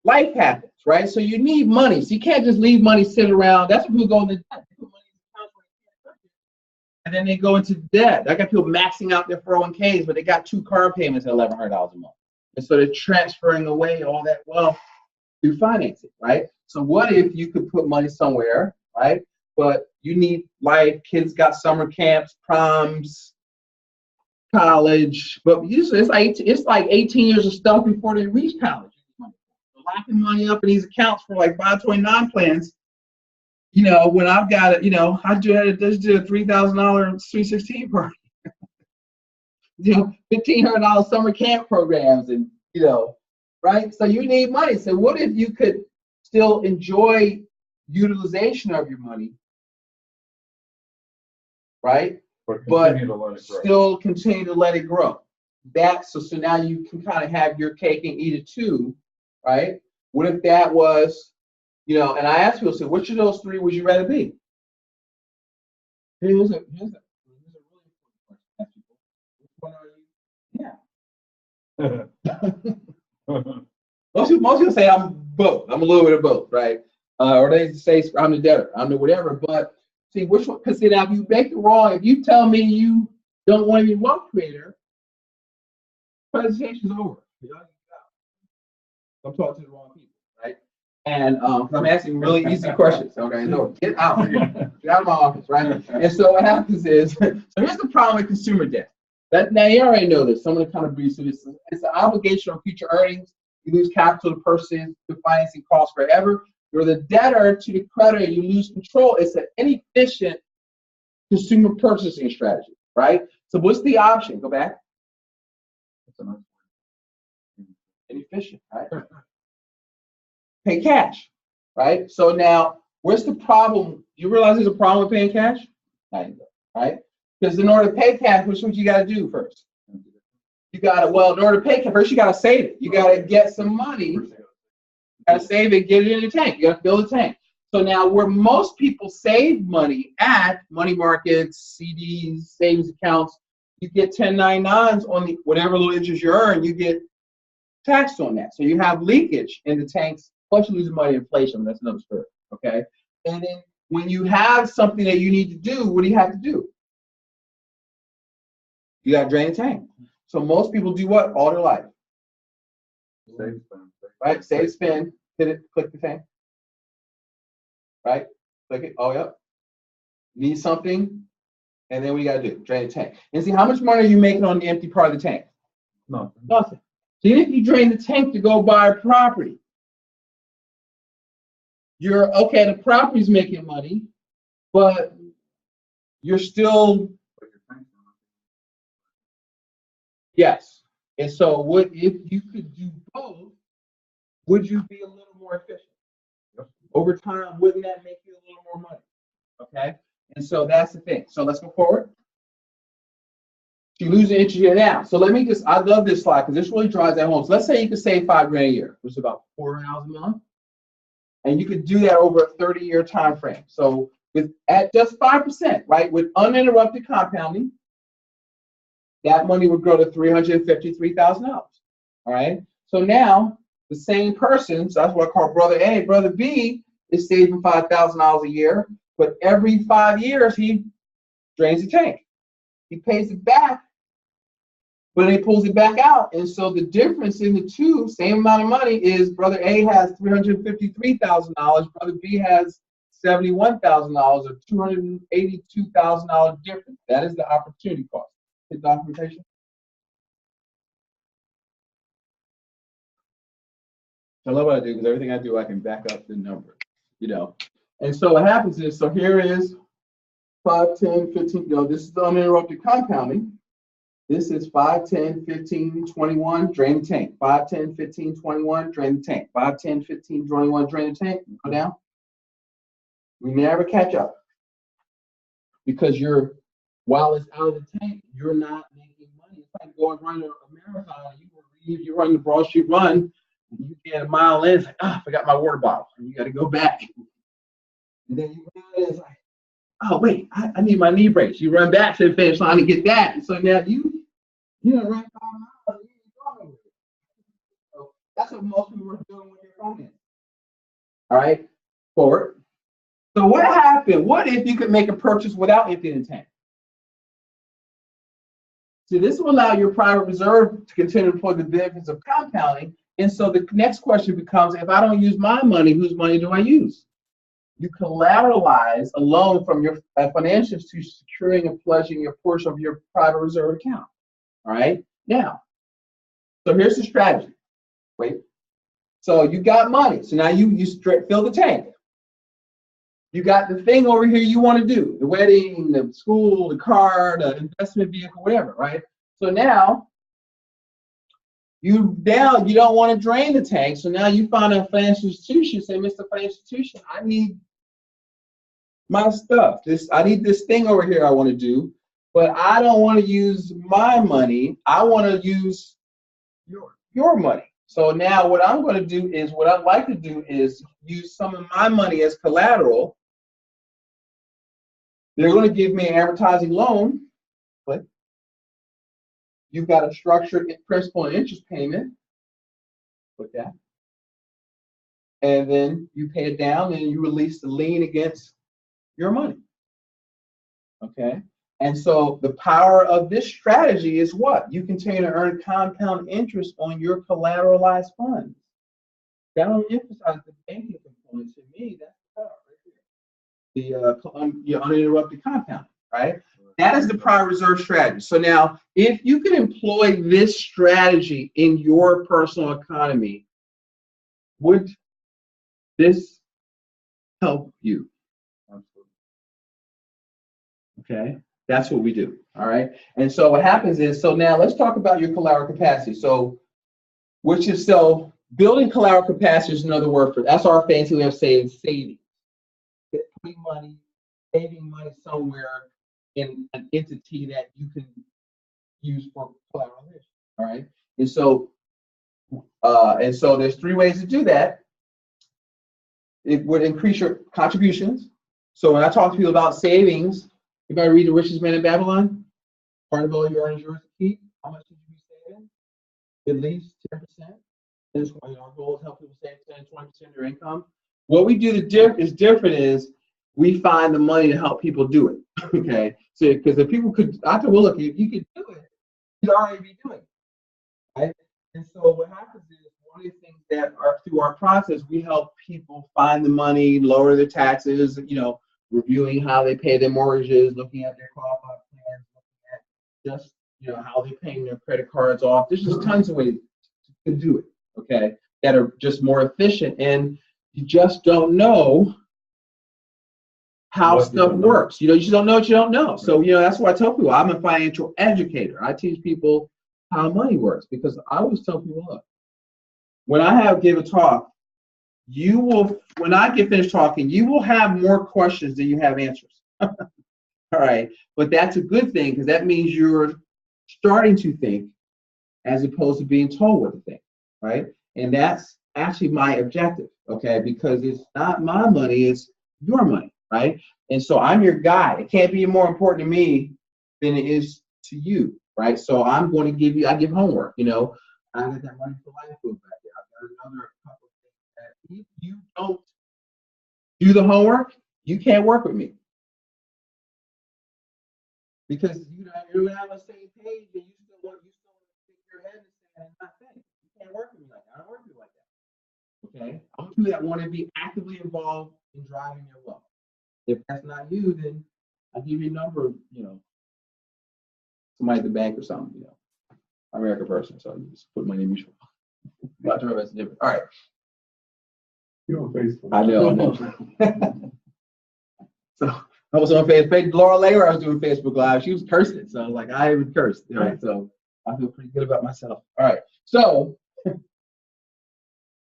S2: life happens, right? So you need money. So you can't just leave money sit around. That's when people go into debt. They put money in the account and then they go into debt. I got people maxing out their 401ks, but they got 2 car payments at $1,100 a month. And so they're transferring away all that wealth through financing, right? So what if you could put money somewhere, right? But you need life, kids got summer camps, proms, college, but usually it's like 18 years of stuff before they reach college. So locking money up in these accounts for like 529 plans, you know, when I've got it, you know, I just did a $3,000 Sweet 16 party. You know, $1,500 summer camp programs, and you know, right? So you need money. So what if you could still enjoy utilization of your money, right? But still continue to let it grow. So now you can kind of have your cake and eat it too, right? What if that was, you know, and I asked people, so which of those 3 would you rather be? Here's a really important question. Which one are you? Yeah. most people say I'm both. I'm a little bit of both, right? Or they say I'm the debtor. I'm the whatever. But see, which one? Because if you make it wrong, if you tell me you don't want to be a wealth creator, presentation's over. I'm talking to the wrong people, right? And I'm asking really easy questions. Okay, no, get out of here. Get out of my office, right? And so what happens is, so here's the problem with consumer debt. Now you already know this. Someone kind of briefs this. It's an obligation on future earnings. You lose capital to person to financing costs forever. You're the debtor to the creditor. You lose control. It's an inefficient consumer purchasing strategy, right? So what's the option? Go back. Inefficient, right? Pay cash, right? So now, where's the problem? You realize there's a problem with paying cash? Right? Because in order to pay cash, which what you got to do first? You got to, well, in order to pay cash, first you got to save it. You got to get some money. You got to save it, get it in the tank. You got to build a tank. So now, where most people save money at money markets, CDs, savings accounts, you get 1099s on the whatever little interest you earn, you get taxed on that. So you have leakage in the tanks, plus you're losing money in inflation. That's another story, okay? And then when you have something that you need to do, what do you have to do? You got to drain the tank. So most people do what all their life?
S1: Save, spend.
S2: Right? Save, spend, hit it, click the tank. Right? Click it. Oh, yep. Need something, and then what you got to do? Drain the tank. And see, how much money are you making on the empty part of the tank?
S1: Nothing.
S2: Nothing. So even if you drain the tank to go buy a property, you're okay, the property's making money, but you're still, yes. And so what if you could do both, would you be a little more efficient?
S1: Yep. Over
S2: time, wouldn't that make you a little more money? Okay. And so that's the thing. So let's go forward. You lose the interest here now. So let me just, I love this slide because this really drives that home. So let's say you could save $5,000 a year, which is about $400 a month. And you could do that over a 30-year time frame. So at just 5%, right, with uninterrupted compounding, that money would grow to $353,000. All right. So now the same person, so that's what I call brother A, brother B is saving $5,000 a year, but every 5 years he drains the tank. He pays it back, but then he pulls it back out. And so the difference in the two, same amount of money, is brother A has $353,000, brother B has $71,000, or $282,000 difference. That is the opportunity cost. The documentation. I love what I do because everything I do, I can back up the number, you know. And so what happens is, so here is 5, 10, 15, you know, this is the uninterrupted compounding. This is 5, 10, 15, 21, drain the tank. 5, 10, 15, 21, drain the tank. 5, 10, 15, 21, drain the tank. Go down. We never catch up because while it's out of the tank, you're not making money. It's like going run a marathon. You run the Broad Street Run, you get a mile in, it's like, I forgot my water bottle. And you got to go back. And then you run, it's like, oh wait, I need my knee brace. You run back to the finish line to get that. And so now you know, run 5 miles. You ain't going nowhere. So that's what most people are doing with their finance. All right, forward. So what happened? What if you could make a purchase without emptying the tank? So this will allow your private reserve to continue to employ the benefits of compounding. And so the next question becomes, if I don't use my money, whose money do I use? You collateralize a loan from your financial institution, securing and pledging your portion of your private reserve account. All right, now, so here's the strategy. Wait, so you got money. So now you fill the tank. You got the thing over here you want to do, the wedding, the school, the car, the investment vehicle, whatever, right? So now you don't want to drain the tank. So now you find a financial institution, say, Mr. Financial Institution, I need my stuff. I need this thing over here I want to do, but I don't want to use my money. I want to use your money. So now what I'm going to do is, what I'd like to do is use some of my money as collateral. They're going to give me an amortizing loan, but you've got a structured principal and interest payment. Put that. And then you pay it down and you release the lien against your money. Okay? And so the power of this strategy is what? You continue to earn compound interest on your collateralized funds. That don't emphasize the banking component. To me, that's the power right there. The uninterrupted compound, right? That is the private reserve strategy. So now, if you can employ this strategy in your personal economy, would this help you? Okay, that's what we do. All right. And so what happens is, so now let's talk about your collateral capacity. So, building collateral capacity is another word for, that's our fancy way of saying saving. Putting money, saving money somewhere in an entity that you can use for collateralization. All right. And so there's 3 ways to do that. It would increase your contributions. So when I talk to people about savings, anybody read The Richest Man in Babylon? Part of all your earnings yours to keep. How much should you be saving? At least 10%. That's why our goal is help people save 10 to 20% of their income. What we do is different is we find the money to help people do it. Okay, so because if people could, I said, well, look, if you could do it, you'd already be doing it, right? And so what happens is, one of the things that are through our process, we help people find the money, lower their taxes, reviewing how they pay their mortgages, looking at their qualified plans, looking at just how they're paying their credit cards off. There's just tons of ways to do it, okay, that are just more efficient, and you just don't know how stuff works. You just don't know what you don't know. So that's why I tell people I'm a financial educator. I teach people how money works, because I always tell people, look, when I give a talk, when I get finished talking, you will have more questions than you have answers. All right, but that's a good thing, because that means you're starting to think as opposed to being told what to think, right? And that's actually my objective, okay? Because it's not my money, it's your money, right? And so I'm your guide. It can't be more important to me than it is to you, right? So I'm going to I give homework, I got that money for life book back there. I've got another couple of things that if you don't do the homework, you can't work with me. Because you're not on the same page, and you still want to stick your head and say, I'm not saying. You can't work with me like that. I don't work with you like that. Okay? I'm people that want to be actively involved in driving your wealth. If that's not you, then I'll give you a number of, somebody at the bank or something, I'm an American person, so you just put money in mutual fund. All right.
S1: You're on Facebook.
S2: I know. So I was on Facebook. Laura Layer, I was doing Facebook Live. She was cursing, so I was like, I even cursed. All right, so I feel pretty good about myself. All right, so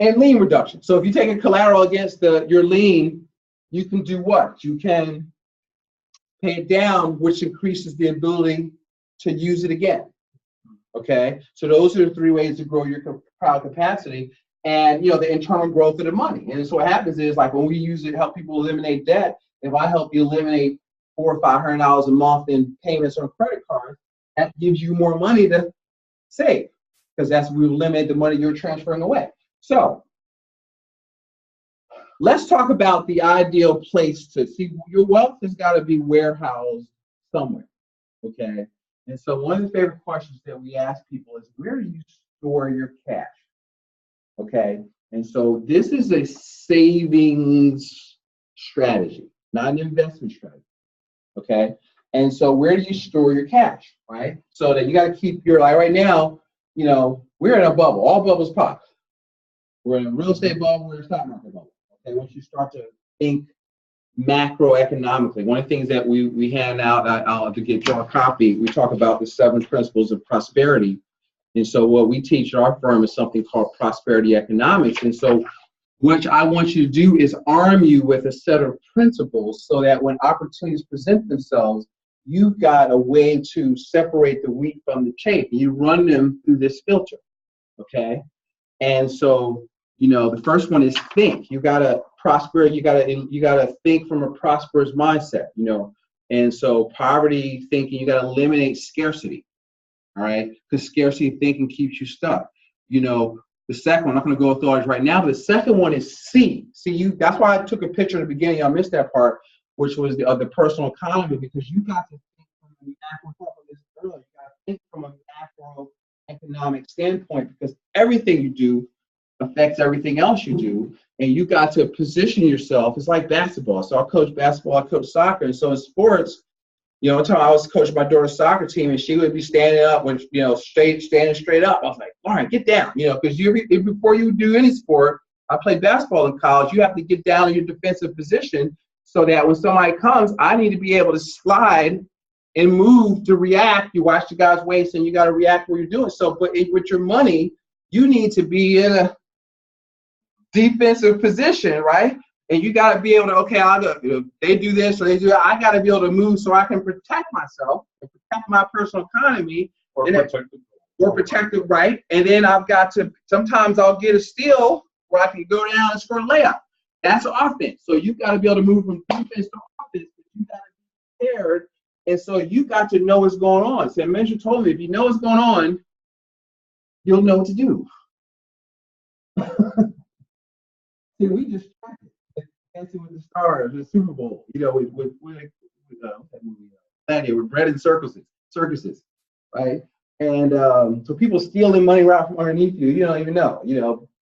S2: and lien reduction. So if you take a collateral against your lien, you can do what? You can pay it down, which increases the ability to use it again. Okay, so those are the 3 ways to grow your capacity. and the internal growth of the money. And so what happens is, like, when we use it to help people eliminate debt, if I help you eliminate $400 or $500 a month in payments on credit cards, that gives you more money to save, because we eliminate the money you're transferring away. So let's talk about the ideal place to see your wealth has got to be warehoused somewhere. Okay. And so one of the favorite questions that we ask people is, where do you store your cash? Okay. And so this is a savings strategy, not an investment strategy. Okay. And so where do you store your cash? Right. So that you got to keep your, like right now, we're in a bubble. All bubbles pop. We're in a real estate bubble, we're in a stock market bubble. Okay. Once you start to think macroeconomically, one of the things that we hand out, I'll to get y'all a copy, we talk about the 7 principles of prosperity. And so what we teach at our firm is something called prosperity economics. And so what I want you to do is arm you with a set of principles so that when opportunities present themselves, you've got a way to separate the wheat from the chaff. You run them through this filter, okay? And so, the first one is think. You gotta prosper. You gotta think from a prosperous mindset. And so poverty thinking, you gotta eliminate scarcity. All right, because scarcity thinking keeps you stuck. The second one, I'm not going to go through all these right now, but the second one is C. That's why I took a picture at the beginning. I missed that part, which was the personal economy, because you got to think from an macroeconomic standpoint, because everything you do affects everything else you do, and you got to position yourself. It's like basketball. So I coach basketball, I coach soccer, and so in sports, one time I was coaching my daughter's soccer team, and she would be standing up when standing straight up. I was like, all right, get down, because before you do any sport, I played basketball in college. You have to get down in your defensive position so that when somebody comes, I need to be able to slide and move to react. You watch the guy's waist, and you got to react where you're doing. So, but with your money, you need to be in a defensive position, right? And you got to be able to, okay, they do this or they do that. I got to be able to move so I can protect myself and protect my personal economy. Or protect it, right? And then I've got to, sometimes I'll get a steal where I can go down and score a layup. That's offense. So you got to be able to move from defense to offense. But you got to be prepared. And so you got to know what's going on. So Mentor told me, if you know what's going on, you'll know what to do. See, we just Dancing with the Stars, the Super Bowl, with that movie, with bread and circuses, right? And so people stealing money right from underneath you, you don't even know.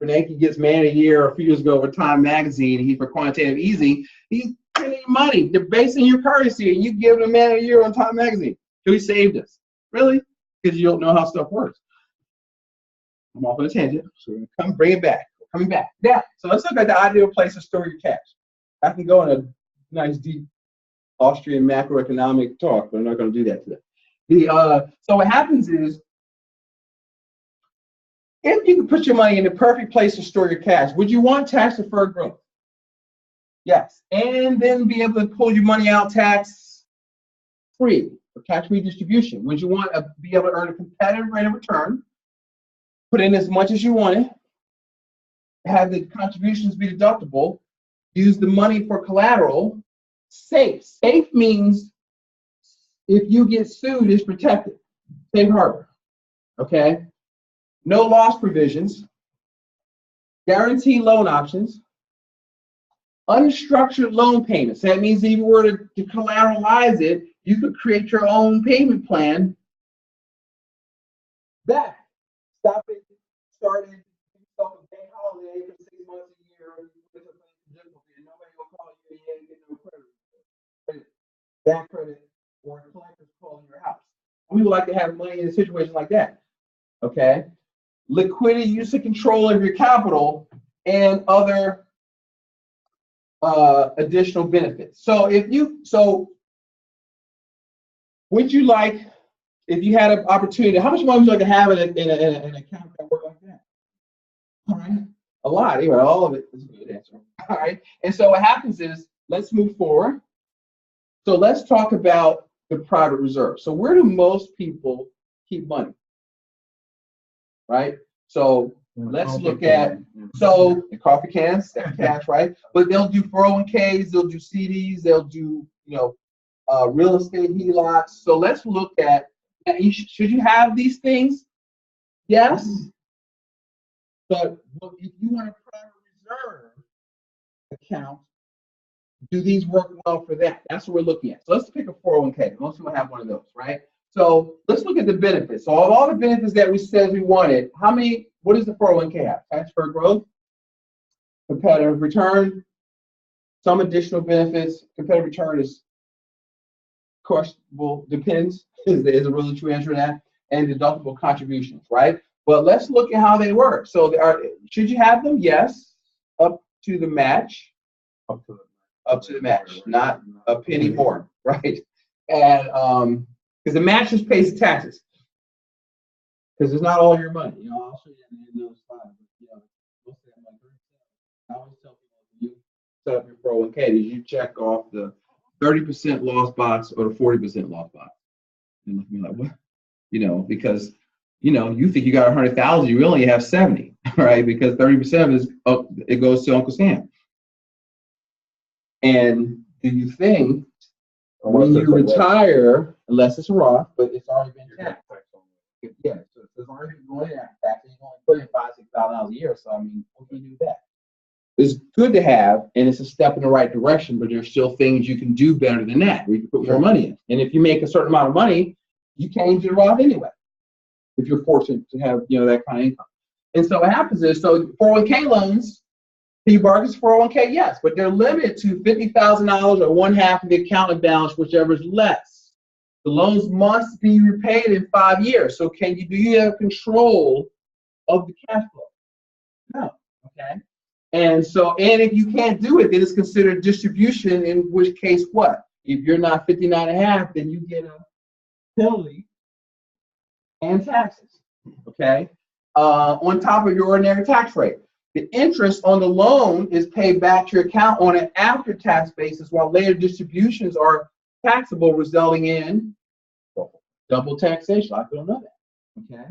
S2: Bernanke gets Man of the Year a few years ago over Time Magazine. He's for quantitative easing. He's printing money, debasing your currency, and you give him Man of the Year on Time Magazine. So he saved us. Really? Because you don't know how stuff works. I'm off on a tangent, so we're gonna bring it back. Coming back. Yeah. So let's look at the ideal place to store your cash. I can go in a nice deep Austrian macroeconomic talk, but I'm not going to do that today. So what happens is, if you could put your money in the perfect place to store your cash, would you want tax-deferred growth? Yes. And then be able to pull your money out tax-free or tax-free distribution. Would you want to be able to earn a competitive rate of return, put in as much as you wanted, have the contributions be deductible, use the money for collateral, safe. Safe means if you get sued, it's protected. Safe harbor, okay? No loss provisions, guaranteed loan options, unstructured loan payments. That means if you were to collateralize it, you could create your own payment plan. That, stop it, start it, yourself a day holiday for 6 months a year, and nobody will call you and you ain't getting no credit. That credit or collectors calling your house. Some people like to have money in a situation like that. Okay? Liquidity, use of control of your capital, and other additional benefits. So would you like, if you had an opportunity, how much money would you like to have in an account that worked like that? All right, a lot. Anyway, all of it is a good answer. All right, and so what happens is, let's move forward. So let's talk about the private reserve. So where do most people keep money? Right? So Let's look at, so the coffee cans, that's cash, right? But they'll do 401ks, they'll do CDs, they'll do, real estate HELOCs. So let's look at, should you have these things? Yes. But if you want a private reserve account, do these work well for that? That's what we're looking at. So let's pick a 401k. Most people have one of those, right? So let's look at the benefits. So of all the benefits that we said we wanted, what does the 401k have? Transfer growth, competitive return, some additional benefits. Competitive return is questionable, depends, is a really true answer to that, and deductible contributions, right? But let's look at how they work. So should you have them? Yes, up to the match. Up to the match, not a penny more, right? And because the match just pays the taxes, because it's not all your money. I'll show you that in another slide. But, most of that money. I always tell people when you set up your 401k, is you check off the 30% loss box or the 40% loss box. And you're like, what? Because you think you got 100,000, you only have 70, right? Because 30% of it goes to Uncle Sam. And do you think when you retire, unless it's Roth, but it's already been taxed? Yeah, so it's already been going in tax, and you only put in $5,000-6,000 a year. So what can you do that? It's good to have, and it's a step in the right direction. But there's still things you can do better than that. Where you can put more money in, and if you make a certain amount of money, you can't do Roth anyway. If you're fortunate to have that kind of income, and so what happens is 401k loans. Can you borrow 401k? Yes, but they're limited to $50,000 or one half of the account balance, whichever is less. The loans must be repaid in 5 years. So do you have control of the cash flow? No. Okay. And if you can't do it, then it's considered distribution, in which case what? If you're not 59.5, then you get a penalty and taxes. Okay. On top of your ordinary tax rate. The interest on the loan is paid back to your account on an after-tax basis, while later distributions are taxable, resulting in double taxation. A lot of people don't know that. Okay.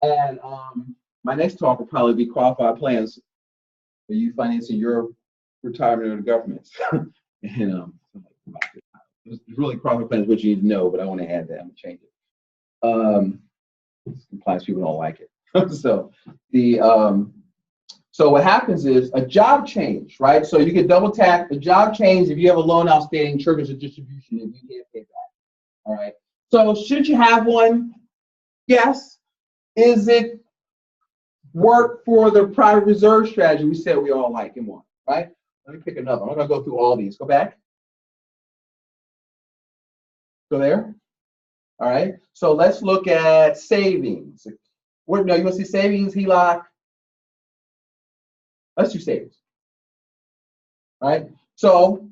S2: And my next talk will probably be qualified plans for you financing your retirement or the government's. And it's really qualified plans, what you need to know, but I want to add that. I'm going to change it. Compliance people don't like it. So what happens is a job change, right? So you get double tax. A job change, if you have a loan outstanding, triggers a distribution and you can't pay back. All right. So should you have one? Yes. Is it work for the private reserve strategy we said we all like and want, right? Let me pick another. I'm not going to go through all these. Go back. Go there. All right. So let's look at savings. No, you want to see savings, HELOC? Let's do savings. All right. So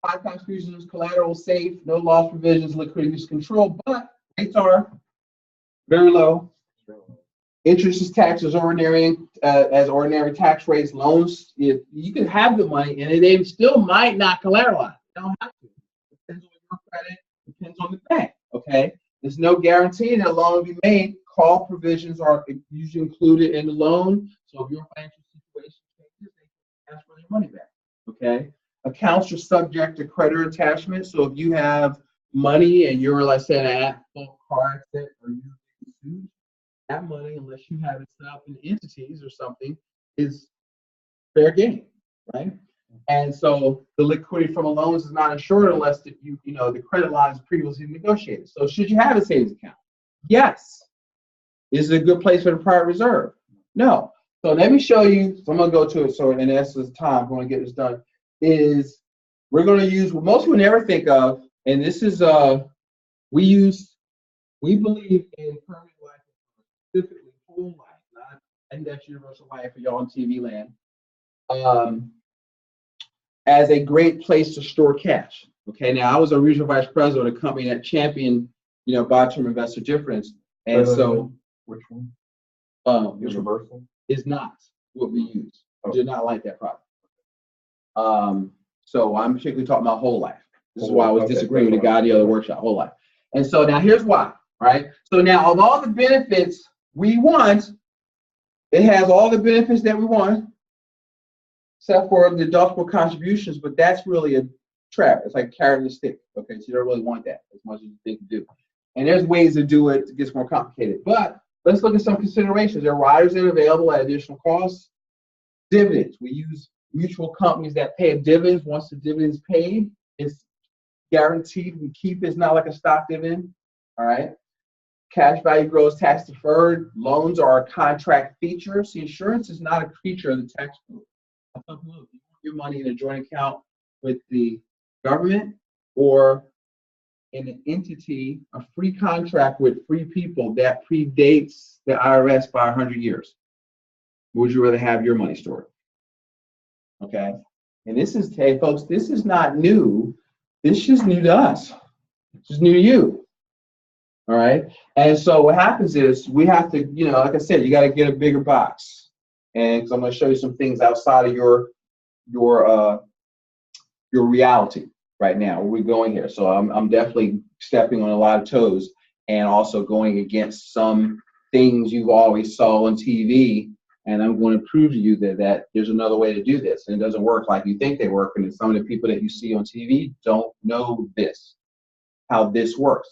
S2: high contributions, collateral safe, no loss provisions, liquidity is controlled, but rates are very low. Interest is taxed as ordinary tax rates. Loans, if you can have the money and they still might not collateralize. They don't have to. Depends on your credit. Depends on the bank. Okay. There's no guarantee that a loan will be made. Call provisions are usually included in the loan. So if your financial situation changes, they can ask for their money back. Okay. Accounts are subject to creditor attachment. So if you have money and you're, like, say, an at-fault car accident or you're sued, that money, unless you have it set up in entities or something, is fair game, right? And so the liquidity from a loan is not insured unless the credit line is previously negotiated. So should you have a savings account? Yes. Is it a good place for the private reserve? No. So let me show you. So I'm going to go to it. So in essence, time, I'm going to get this done. Is we're going to use what most people never think of, and this is we believe in permanent life, specifically whole life, not index universal life for y'all in TV land, as a great place to store cash. Okay, now I was a regional vice president of a company that championed, buy-term investor difference, and so
S1: which one?
S2: Universal is not what we use. We did not like that product. So I'm particularly talking about whole life. This is why I was disagreeing with the guy at the other workshop, whole life. And so now here's why, right? So now of all the benefits we want, It has all the benefits that we want, except for the deductible contributions, but that's really a trap. It's like carrot and stick. Okay, so you don't really want that as much as you think you do. And there's ways to do it. It gets more complicated. But let's look at some considerations. There are riders that are available at additional costs. Dividends. We use mutual companies that pay dividends. Once the dividend is paid, it's guaranteed. We keep it. It's not like a stock dividend. All right. Cash value grows tax deferred. Loans are a contract feature. See, insurance is not a feature of the tax code. I thought, look, you put your money in a joint account with the government or in an entity, a free contract with free people that predates the IRS by 100 years. Would you rather have your money stored? Okay. And this is, hey, folks, this is not new. This is new to us. This is new to you. All right. And so what happens is we have to, you know, like I said, you got to get a bigger box. And so I'm going to show you some things outside of your reality right now. Where we're going here. So I'm definitely stepping on a lot of toes and also going against some things you've always saw on TV. And I'm going to prove to you that there's another way to do this. And it doesn't work like you think they work. And some of the people that you see on TV don't know this, how this works.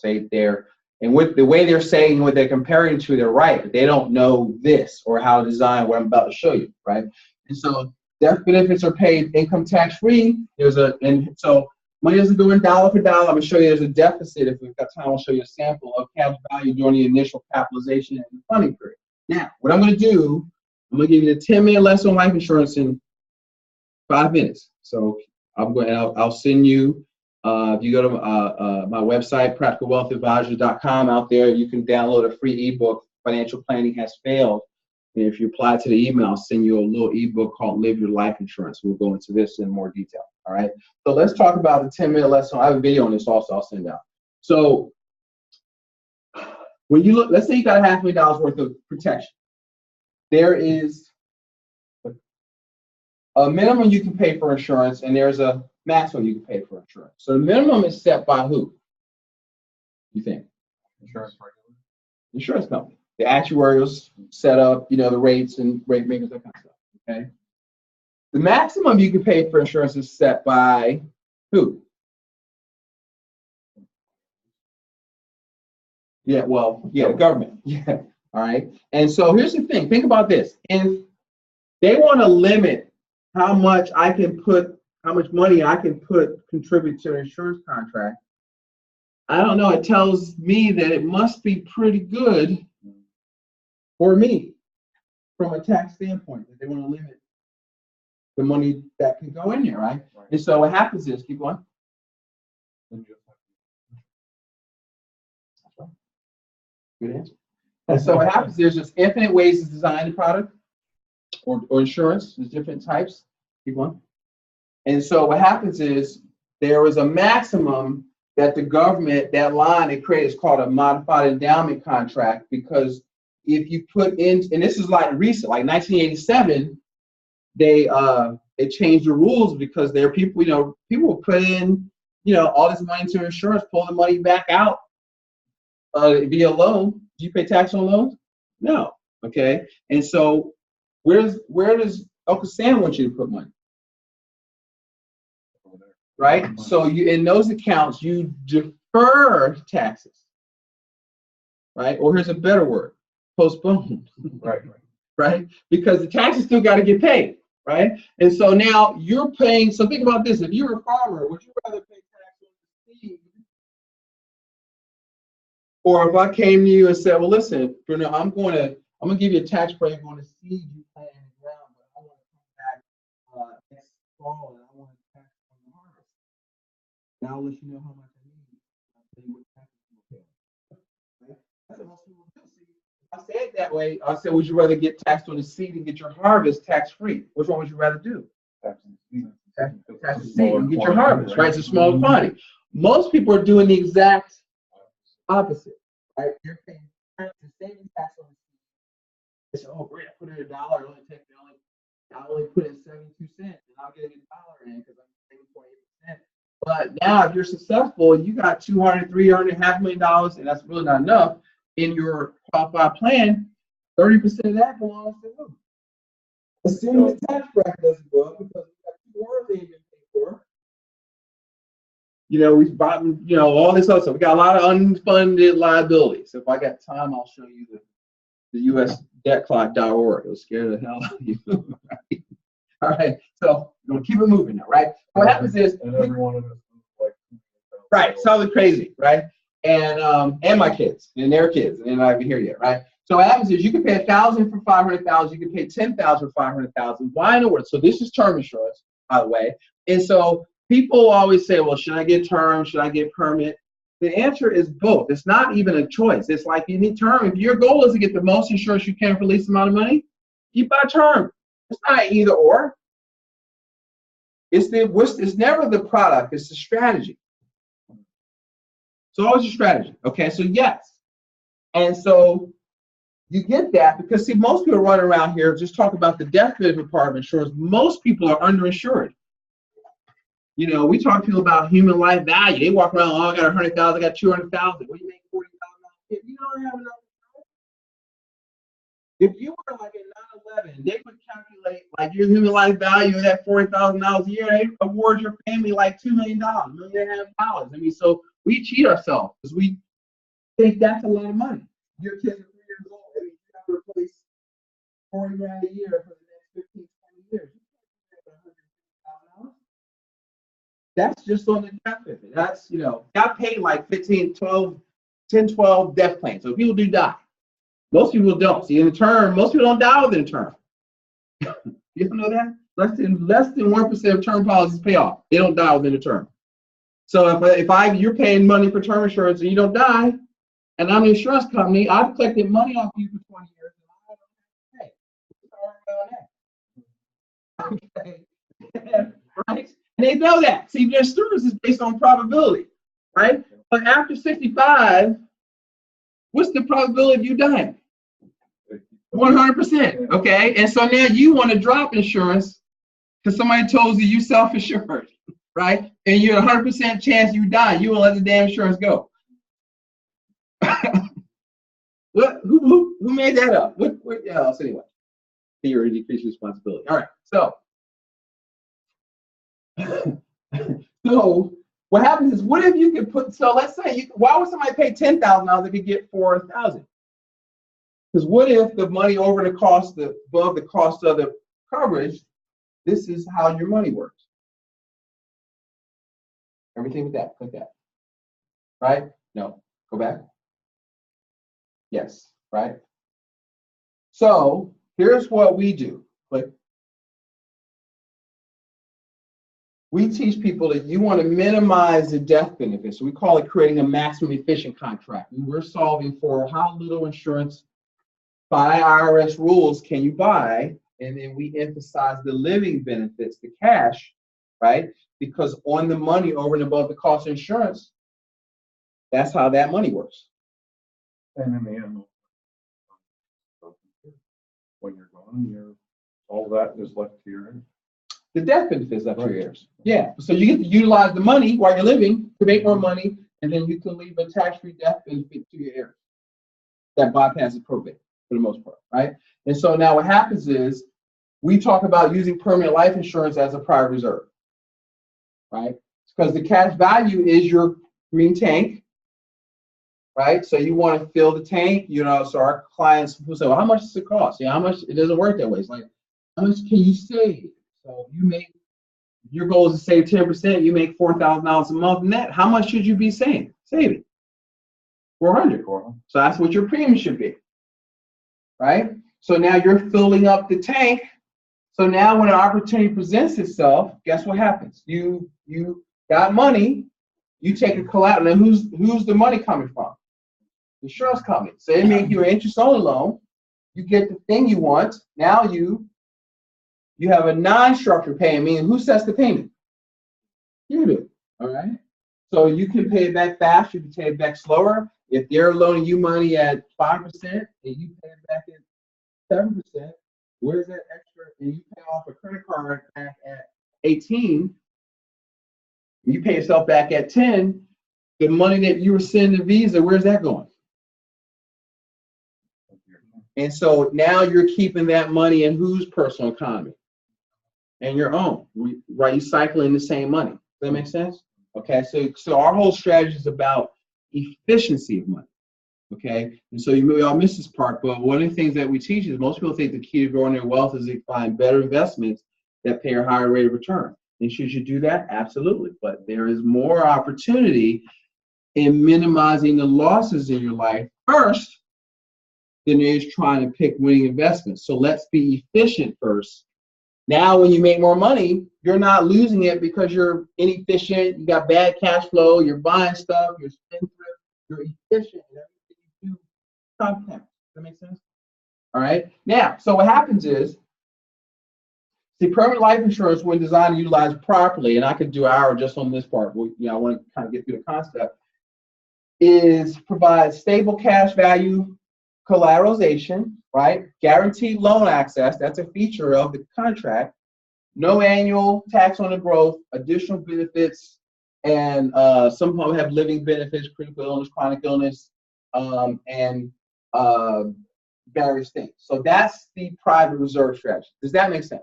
S2: And with the way they're saying what they're comparing to, they're right, but they don't know this or how to design what I'm about to show you, right? And so death benefits are paid income tax free. And so money doesn't go in dollar for dollar. I'm gonna show you there's a deficit. If we've got time, I'll show you a sample of cash value during the initial capitalization and the funding period. Now, what I'm gonna do, I'm gonna give you the 10-minute lesson on life insurance in 5 minutes. So I'll send you. If you go to my website, practicalwealthadvisors.com, out there, you can download a free ebook, Financial Planning Has Failed. And if you apply to the email, I'll send you a little ebook called Live Your Life Insurance. We'll go into this in more detail. All right. So let's talk about the 10-minute lesson. I have a video on this also. I'll send out. So when you look, let's say you got $500,000 worth of protection. There is a minimum you can pay for insurance, and there's a maximum you can pay for insurance. So the minimum is set by who? You think?
S1: Insurance regulator.
S2: Insurance company. The actuaries set up, you know, the rates and rate makers, that kind of stuff. Okay. The maximum you can pay for insurance is set by who? Yeah, well, yeah, the government. Yeah. All right. And so here's the thing. Think about this. If they want to limit how much money I can contribute to an insurance contract, I don't know. It tells me that it must be pretty good for me from a tax standpoint, that they want to limit the money that can go in there, right? And so what happens is, keep going. Good answer. And so what happens is there's infinite ways to design the product or insurance. There's different types. Keep going. And so what happens is there is a maximum that the government, that line they create is called a modified endowment contract, because if you put in, and this is like recent, like 1987, they changed the rules because there are people, you know, people put in, you know, all this money into insurance, pull the money back out via loan. Do you pay tax on loans? No. Okay. And so where does Uncle Sam want you to put money? Right? So you, in those accounts, you defer taxes, right? Or here's a better word, postpone. Right? Because the taxes still got to get paid, right? And so now you're paying, so think about this. If you're a farmer, would you rather pay tax on the seed? Or if I came to you and said, well, listen, Bruno, I'm going to give you a tax break on the seed you plant in the ground, but I want to come back next fall and I want to tax on the harvest. Now I'll let you know how much I need. I'll tell you what taxes you pay. Right? That's what most people do. See, if I say it that way, I said, would you rather get taxed on the seed and get your harvest tax free? Which one would you rather do? Tax the seed and get your harvest, right? It's a smaller quantity. Most people are doing the exact opposite, right? You're paying the savings tax on the seed. They say, oh, great, I put in $1. I only put in 72 cents, and I'll get $1 in because I'm saving 28%. But now, if you're successful and you got $200, $300, $500,000, and that's really not enough in your qualified plan, 30% of that belongs to who? Assuming the tax bracket doesn't go up because we got 2 wars they didn't pay for. We've bought, all this other stuff. We got a lot of unfunded liabilities. If I got time, I'll show you the USDebtClock.org. It'll scare the hell out of you. Right? All right. So we're going to keep it moving now, right? What happens is,
S1: and every one of us is like,
S2: right, something crazy, right? And my kids and their kids, and I haven't here yet, right? So what happens is you can pay $1,000 for $500,000, you can pay $10,000 for $500,000. Why in the world? So this is term insurance, by the way. And so people always say, well, should I get term? Should I get permanent? The answer is both. It's not even a choice. It's like you need term. If your goal is to get the most insurance you can for the least amount of money, you buy term. It's not either or. It's never the product. It's the strategy. So always a strategy. Okay, so yes. And so you get that because, see, most people run around here, just talk about the death benefit part of insurance. Most people are underinsured. We talk to people about human life value. They walk around, oh, I got 100,000, I got 200,000. What do you make 40,000? If you don't have enough, if you were like at 9/11, they would calculate like your human life value of that $40,000 a year. They award your family like $2 million, $1.5 million. I mean, so we cheat ourselves because we think that's a lot of money. Your kids are 3 years old. I mean, you have to replace $40,000 a year for the next 15, 20 years. $150,000. That's just on the death benefit. That's, got paid like 10, 12 death claims. So people do die. Most people don't. See, in the term, most people don't die within a term. You don't know that? Less than 1% of term policies pay off. They don't die within a term. So if you're paying money for term insurance and you don't die, and I'm an insurance company, I've collected money off you for 20 years, and I don't pay. Okay. Right? And they know that. See, their service is based on probability, right? But after 65, what's the probability of you dying? 100%. Okay. And so now you want to drop insurance because somebody told you self-insured, right? And you're 100% chance you die. You will let the damn insurance go. Who made that up? What else anyway? Theory decreased responsibility. All right. So what happens is, what if you could put? So let's say, why would somebody pay $10,000 if they get $4,000? Because what if the money over the cost, above the cost of the coverage? This is how your money works. Everything with that, click that. Right? No, go back. Yes, right? So here's what we do. Click. We teach people that you want to minimize the death benefit. So we call it creating a maximum efficient contract. We're solving for how little insurance by IRS rules can you buy, and then we emphasize the living benefits, the cash, right? Because on the money over and above the cost of insurance, that's how that money works.
S1: And in the end, when you're gone, all that is left to your heirs.
S2: The death benefits left to your heirs. Yeah. So you get to utilize the money while you're living to make more money, and then you can leave a tax-free death benefit to your heirs. That bypasses probate for the most part, right? And so now what happens is we talk about using permanent life insurance as a prior reserve, right? Because the cash value is your green tank, right? So you want to fill the tank, so our clients will say, well, how much does it cost? Yeah, how much? It doesn't work that way. It's like, how much can you save? So your goal is to save 10%, you make $4,000 a month net. How much should you be saving? $400. So that's what your premium should be, right? So now you're filling up the tank. So now when an opportunity presents itself, guess what happens? You got money, you take a collateral. Now who's the money coming from? The insurance company. So they make you an interest-only loan. You get the thing you want. Now you have a non-structured payment, meaning who sets the payment? You do. All right. So you can pay it back fast. You can pay it back slower. If they're loaning you money at 5% and you pay it back at 7%, where's that extra? And you pay off a credit card back at 18. You pay yourself back at 10. The money that you were sending to Visa, where's that going? And so now you're keeping that money in whose personal economy? And your own, right? You cycling the same money. Does that make sense? Okay, so our whole strategy is about efficiency of money. Okay, and so you may all miss this part, but one of the things that we teach is most people think the key to growing their wealth is to find better investments that pay a higher rate of return. And should you do that? Absolutely. But there is more opportunity in minimizing the losses in your life first than there is trying to pick winning investments. So let's be efficient first. Now, when you make more money, you're not losing it because you're inefficient, you got bad cash flow, you're buying stuff, you're spendthrift, you're efficient. Do content. Does that make sense? All right. Now, so what happens is, see, permanent life insurance, when designed and utilized properly, and I could do an hour just on this part, but I want to kind of get through the concept, is provide stable cash value collateralization, right? Guaranteed loan access, that's a feature of the contract. No annual tax on the growth, additional benefits, and some people have living benefits, critical illness, chronic illness, and various things. So that's the private reserve strategy. Does that make sense?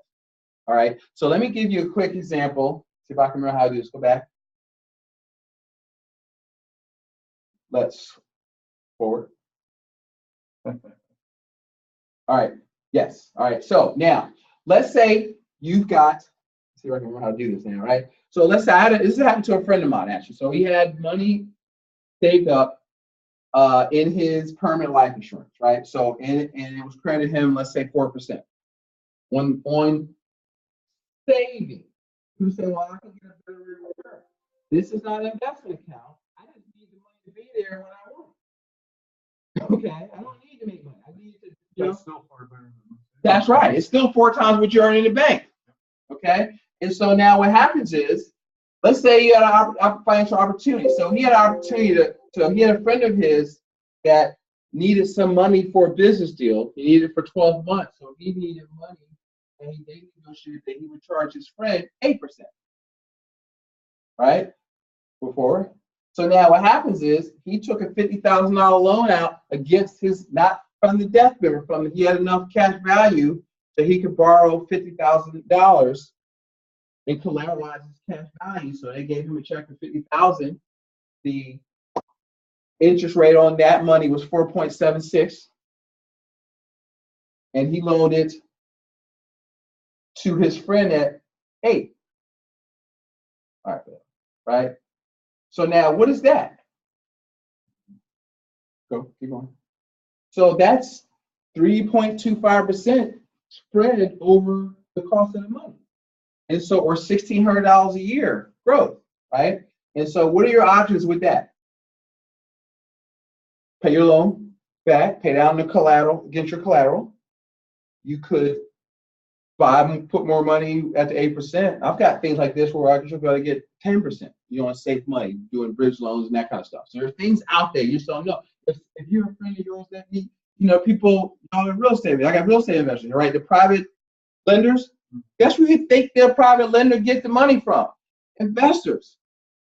S2: All right. So let me give you a quick example. See if I can remember how to do this. Go back. Let's forward. All right. Yes. All right. So now let's say you've got, see if I can remember how to do this now, right? So let's say this happened to a friend of mine, actually. So he had money saved up in his permanent life insurance, right? So, and it was credited him, let's say 4%. On saving, you say, well, I can get a better rate of return. This is not an investment account. I just need the money to be there when I want it. Okay, I don't need to make money. I need to,
S1: That's still far better than
S2: that's right. It's still 4 times what you earn in the bank. Okay, and so now what happens is, let's say you had a financial opportunity. So he had an opportunity so he had a friend of his that needed some money for a business deal. He needed it for 12 months. So he needed money, and they negotiated that he would charge his friend 8%. Right? Before. So now what happens is he took a $50,000 loan out against his, not from the death benefit, he had enough cash value that he could borrow $50,000 and collateralize his cash value. So they gave him a check for $50,000. The interest rate on that money was 4.76, and he loaned it to his friend at 8. All right, right. So now, what is that? Go, keep going. So that's 3.25% spread over the cost of the money. And so, or $1,600 a year growth, right? And so what are your options with that? Pay your loan back, pay down the collateral against your collateral. You could put more money at the 8%. I've got things like this where I can try to get 10%. You want to save money, doing bridge loans and that kind of stuff. So there's things out there you just don't know. If you're a friend of yours that need, people, in real estate, I got real estate investors, right? The private lenders, guess where you think their private lender get the money from? Investors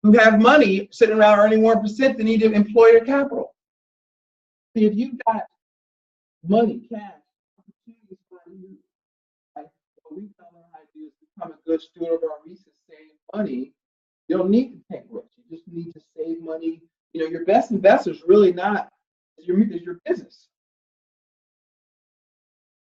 S2: who have money sitting around earning 1% that need to employ their capital. See, if you've got money, cash, opportunities for you, like what we tell them how to do is become a good steward of our resources, save money. You don't need to take risks. You just need to save money. Your best investor is really not is your business.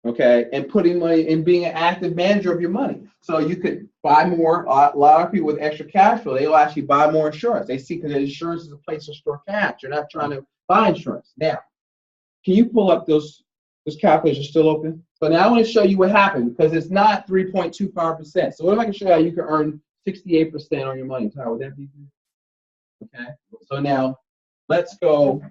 S2: Okay, and putting money and being an active manager of your money. So you could buy more. A lot of people with extra cash flow, they'll actually buy more insurance. They see because insurance is a place to store cash. You're not trying to buy insurance. Now, can you pull up those calculators are still open? So now I want to show you what happened because it's not 3.25%. So what if I can show you how you can earn 68% on your money? How would that be good? Okay. So now let's go.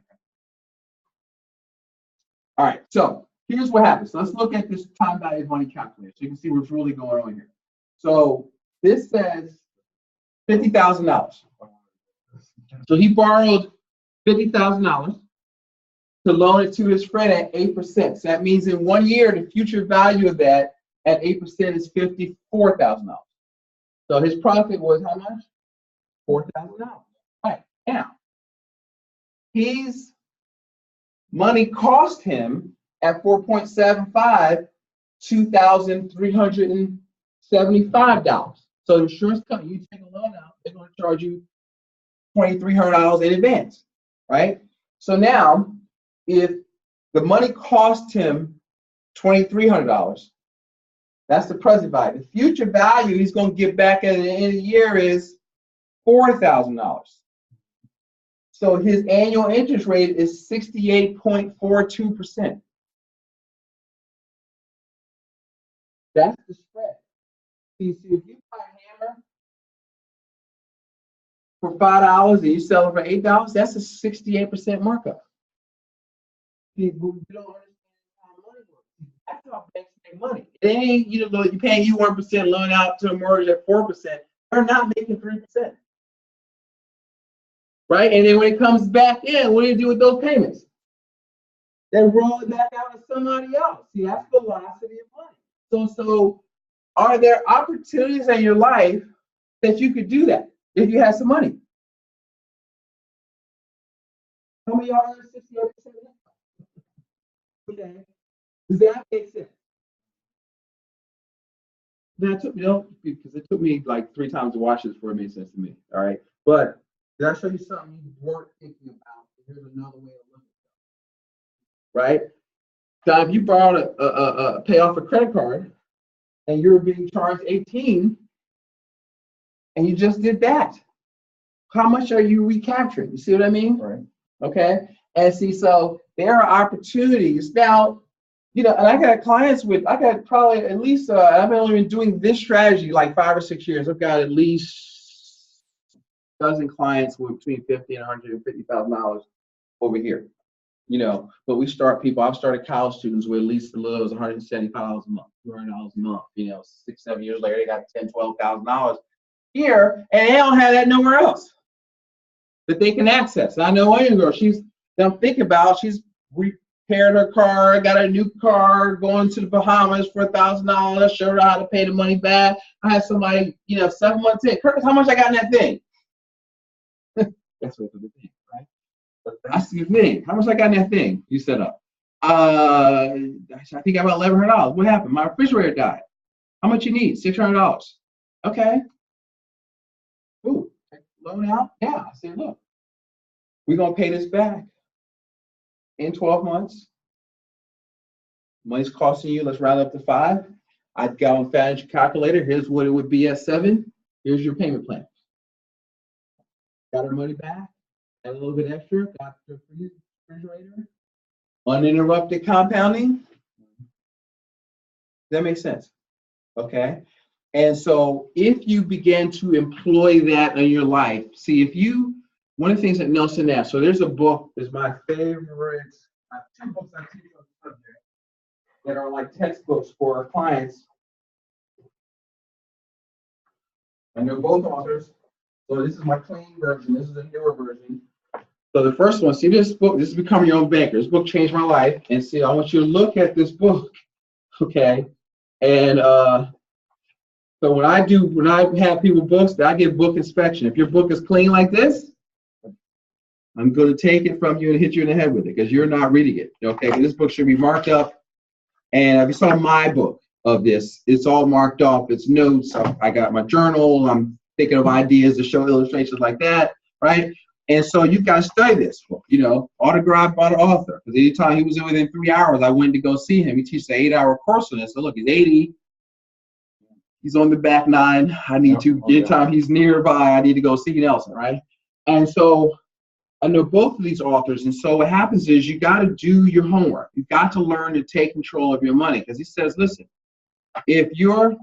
S2: All right. So here's what happens. So let's look at this time value of money calculator so you can see what's really going on here. So this says $50,000. So he borrowed $50,000 to loan it to his friend at 8%. So that means in 1 year, the future value of that at 8% is $54,000. So his profit was how much? $4,000. Right. Now, his money cost him at 4.75, $2,375. So the insurance company, you take a loan out, they're going to charge you $2,300 in advance, right? So now, if the money cost him $2,300, that's the present value. The future value he's going to get back at the end of the year is $4,000. So his annual interest rate is 68.42%. That's the spread. See, if you buy a hammer for $5 and you sell it for $8, that's a 68% markup. See, we don't understand how money works. That's how banks make money. It ain't, you know, you're paying you 1%, loan out to a mortgage at 4%. They're not making 3%. Right? And then when it comes back in, what do you do with those payments? They roll it back out to somebody else. See, that's velocity of money. So are there opportunities in your life that you could do that if you had some money? How many of y'all earn 68%? Okay. Does that make sense? That took me, because it took me like 3 times to watch this before it made sense to me. All right. But did I show you something you weren't thinking about? Here's another way to look at it. Right? So if you borrowed a pay off a credit card and you're being charged 18 and you just did that, how much are you recapturing? You see what I mean?
S1: Right.
S2: Okay. And see, so there are opportunities now. You know, and I got clients I got probably at least, I've only been doing this strategy like 5 or 6 years. I've got at least a dozen clients with between $50,000 and $150,000 over here. You know, but we start people, I've started college students with at least a little as $175 a month, $200 a month. You know, 6, 7 years later, they got $10,000, $12,000 here, and they don't have that nowhere else that they can access. I know one young girl, she's repaired her car, got a new car, going to the Bahamas for $1,000, showed her how to pay the money back. I had somebody, 7 months in, Curtis, how much I got in that thing? That's what the thing, right? But that's the thing. How much I got in that thing you set up? I think I got about $1,100. What happened? My refrigerator died. How much you need? $600. Okay. Ooh, loan out? Yeah. I said, look, we're going to pay this back in 12 months. Money's costing you, let's round up to 5. I've got on financial calculator. Here's what it would be at 7. Here's your payment plan. Got our money back. Got a little bit extra. Got the refrigerator. Uninterrupted compounding. That makes sense. Okay. And so if you begin to employ that in your life, see, one of the things that Nelson asked, so there's a book, is my favorite, 10 books I teach on the subject that are like textbooks for our clients. And they're both authors. So this is my clean version. This is a newer version. So the first one, see this book, this is Become Your Own Banker. This book changed my life. And see, I want you to look at this book, okay? And so when I have people books, I give book inspection. If your book is clean like this, I'm going to take it from you and hit you in the head with it because you're not reading it, okay? This book should be marked up. And if you saw my book of this, it's all marked off. It's notes. I got my journal. I'm thinking of ideas to show illustrations like that, right? And so you got to study this book, autographed by the author. Because anytime he was within 3 hours, I went to go see him. He teaches an 8-hour course on this. So look, he's 80. He's on the back 9. I need to, anytime he's nearby, I need to go see Nelson, right? And so I know both of these authors. And so what happens is you got to do your homework. You've got to learn to take control of your money. Because he says, listen, if you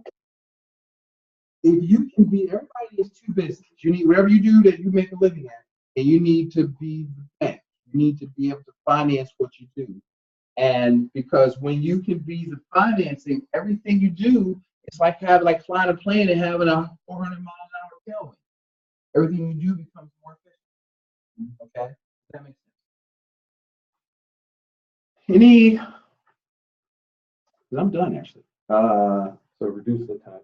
S2: can be, everybody is too busy. You need whatever you do that you make a living at. And you need to be the bank. You need to be able to finance what you do. And because when you can be the financing, everything you do, it's like flying a plane and having a 400-mile-an-hour tailwind. Everything you do becomes more efficient. Okay? Does that make sense? I'm done actually.
S1: So reduce the tax.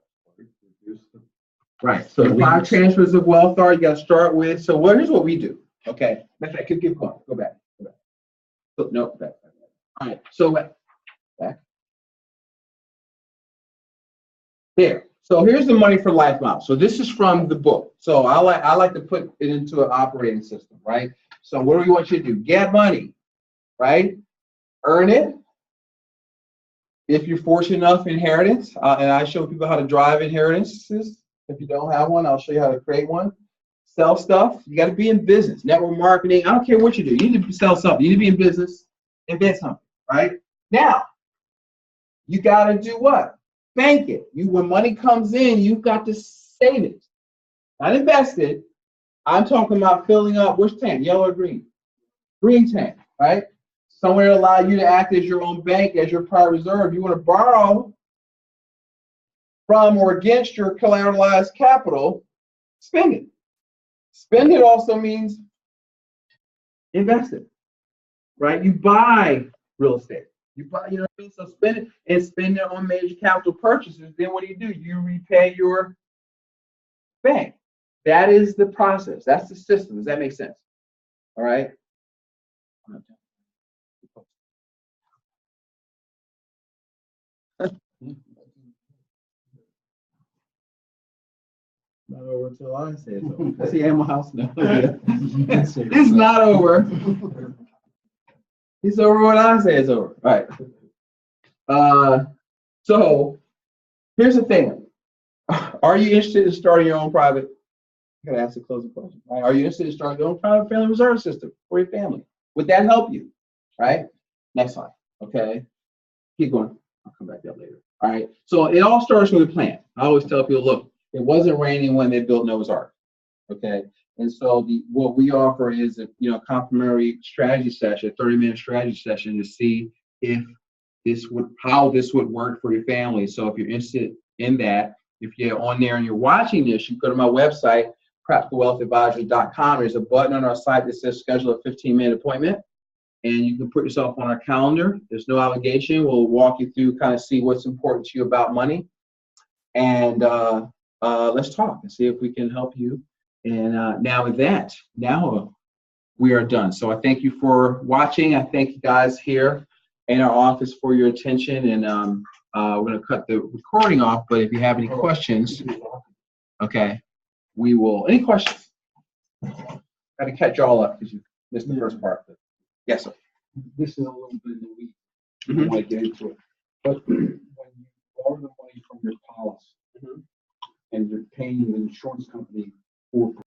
S2: Right. So the 5 transfers of wealth you got to start with. So here's what we do. Okay. Matter of fact, keep going. Go back. So, no, back. All right. So Back. There. So here's the money for life model. So this is from the book. So I like to put it into an operating system, right? So what do we want you to do? Get money, right? Earn it. If you're fortunate enough, inheritance. And I show people how to drive inheritances. If you don't have one, I'll show you how to create one. Sell stuff. You got to be in business. Network marketing. I don't care what you do. You need to sell something. You need to be in business. Invent something, right? Now, you got to do what? Bank it. When money comes in, you've got to save it. Not invest it. I'm talking about filling up which tank, yellow or green? Green tank, right? Somewhere to allow you to act as your own bank, as your private reserve. You want to borrow from or against your collateralized capital, spend it. Spend it also means invest it, right? You buy real estate. You buy, you know what I mean? So spend it and spend it on major capital purchases. Then what do? You repay your bank. That is the process. That's the system. Does that make sense? All right. Not over until I say it's over. See, Animal House now. It's not over. It's over when I say it's over. All right. So here's the thing. Are you interested in starting your own private? I gotta ask a closing question. Right? Are you interested in starting your own private family reserve system for your family? Would that help you? Right? Next slide. Okay. Keep going. I'll come back to that later. All right. So it all starts with a plan. I always tell people, look, it wasn't raining when they built Noah's Ark. Okay. And so what we offer is a complimentary strategy session, 30-minute strategy session to see if how this would work for your family. So if you're interested in that, if you're on there and you're watching this, you go to my website, practicalwealthadvisory.com. There's a button on our site that says schedule a 15-minute appointment, and you can put yourself on our calendar. There's no obligation. We'll walk you through, kind of see what's important to you about money, and let's talk and see if we can help you. And now with that, we are done. So I thank you for watching. I thank you guys here in our office for your attention, and we're going to cut the recording off, but if you have any questions, okay, we will. Any questions? Got to catch y'all up because you missed the first part. Yes, sir.
S3: This is a little bit in the weeds.
S2: Mhm.
S3: I might get into it. But when you borrow the money from your policy and you're paying the insurance company 4%,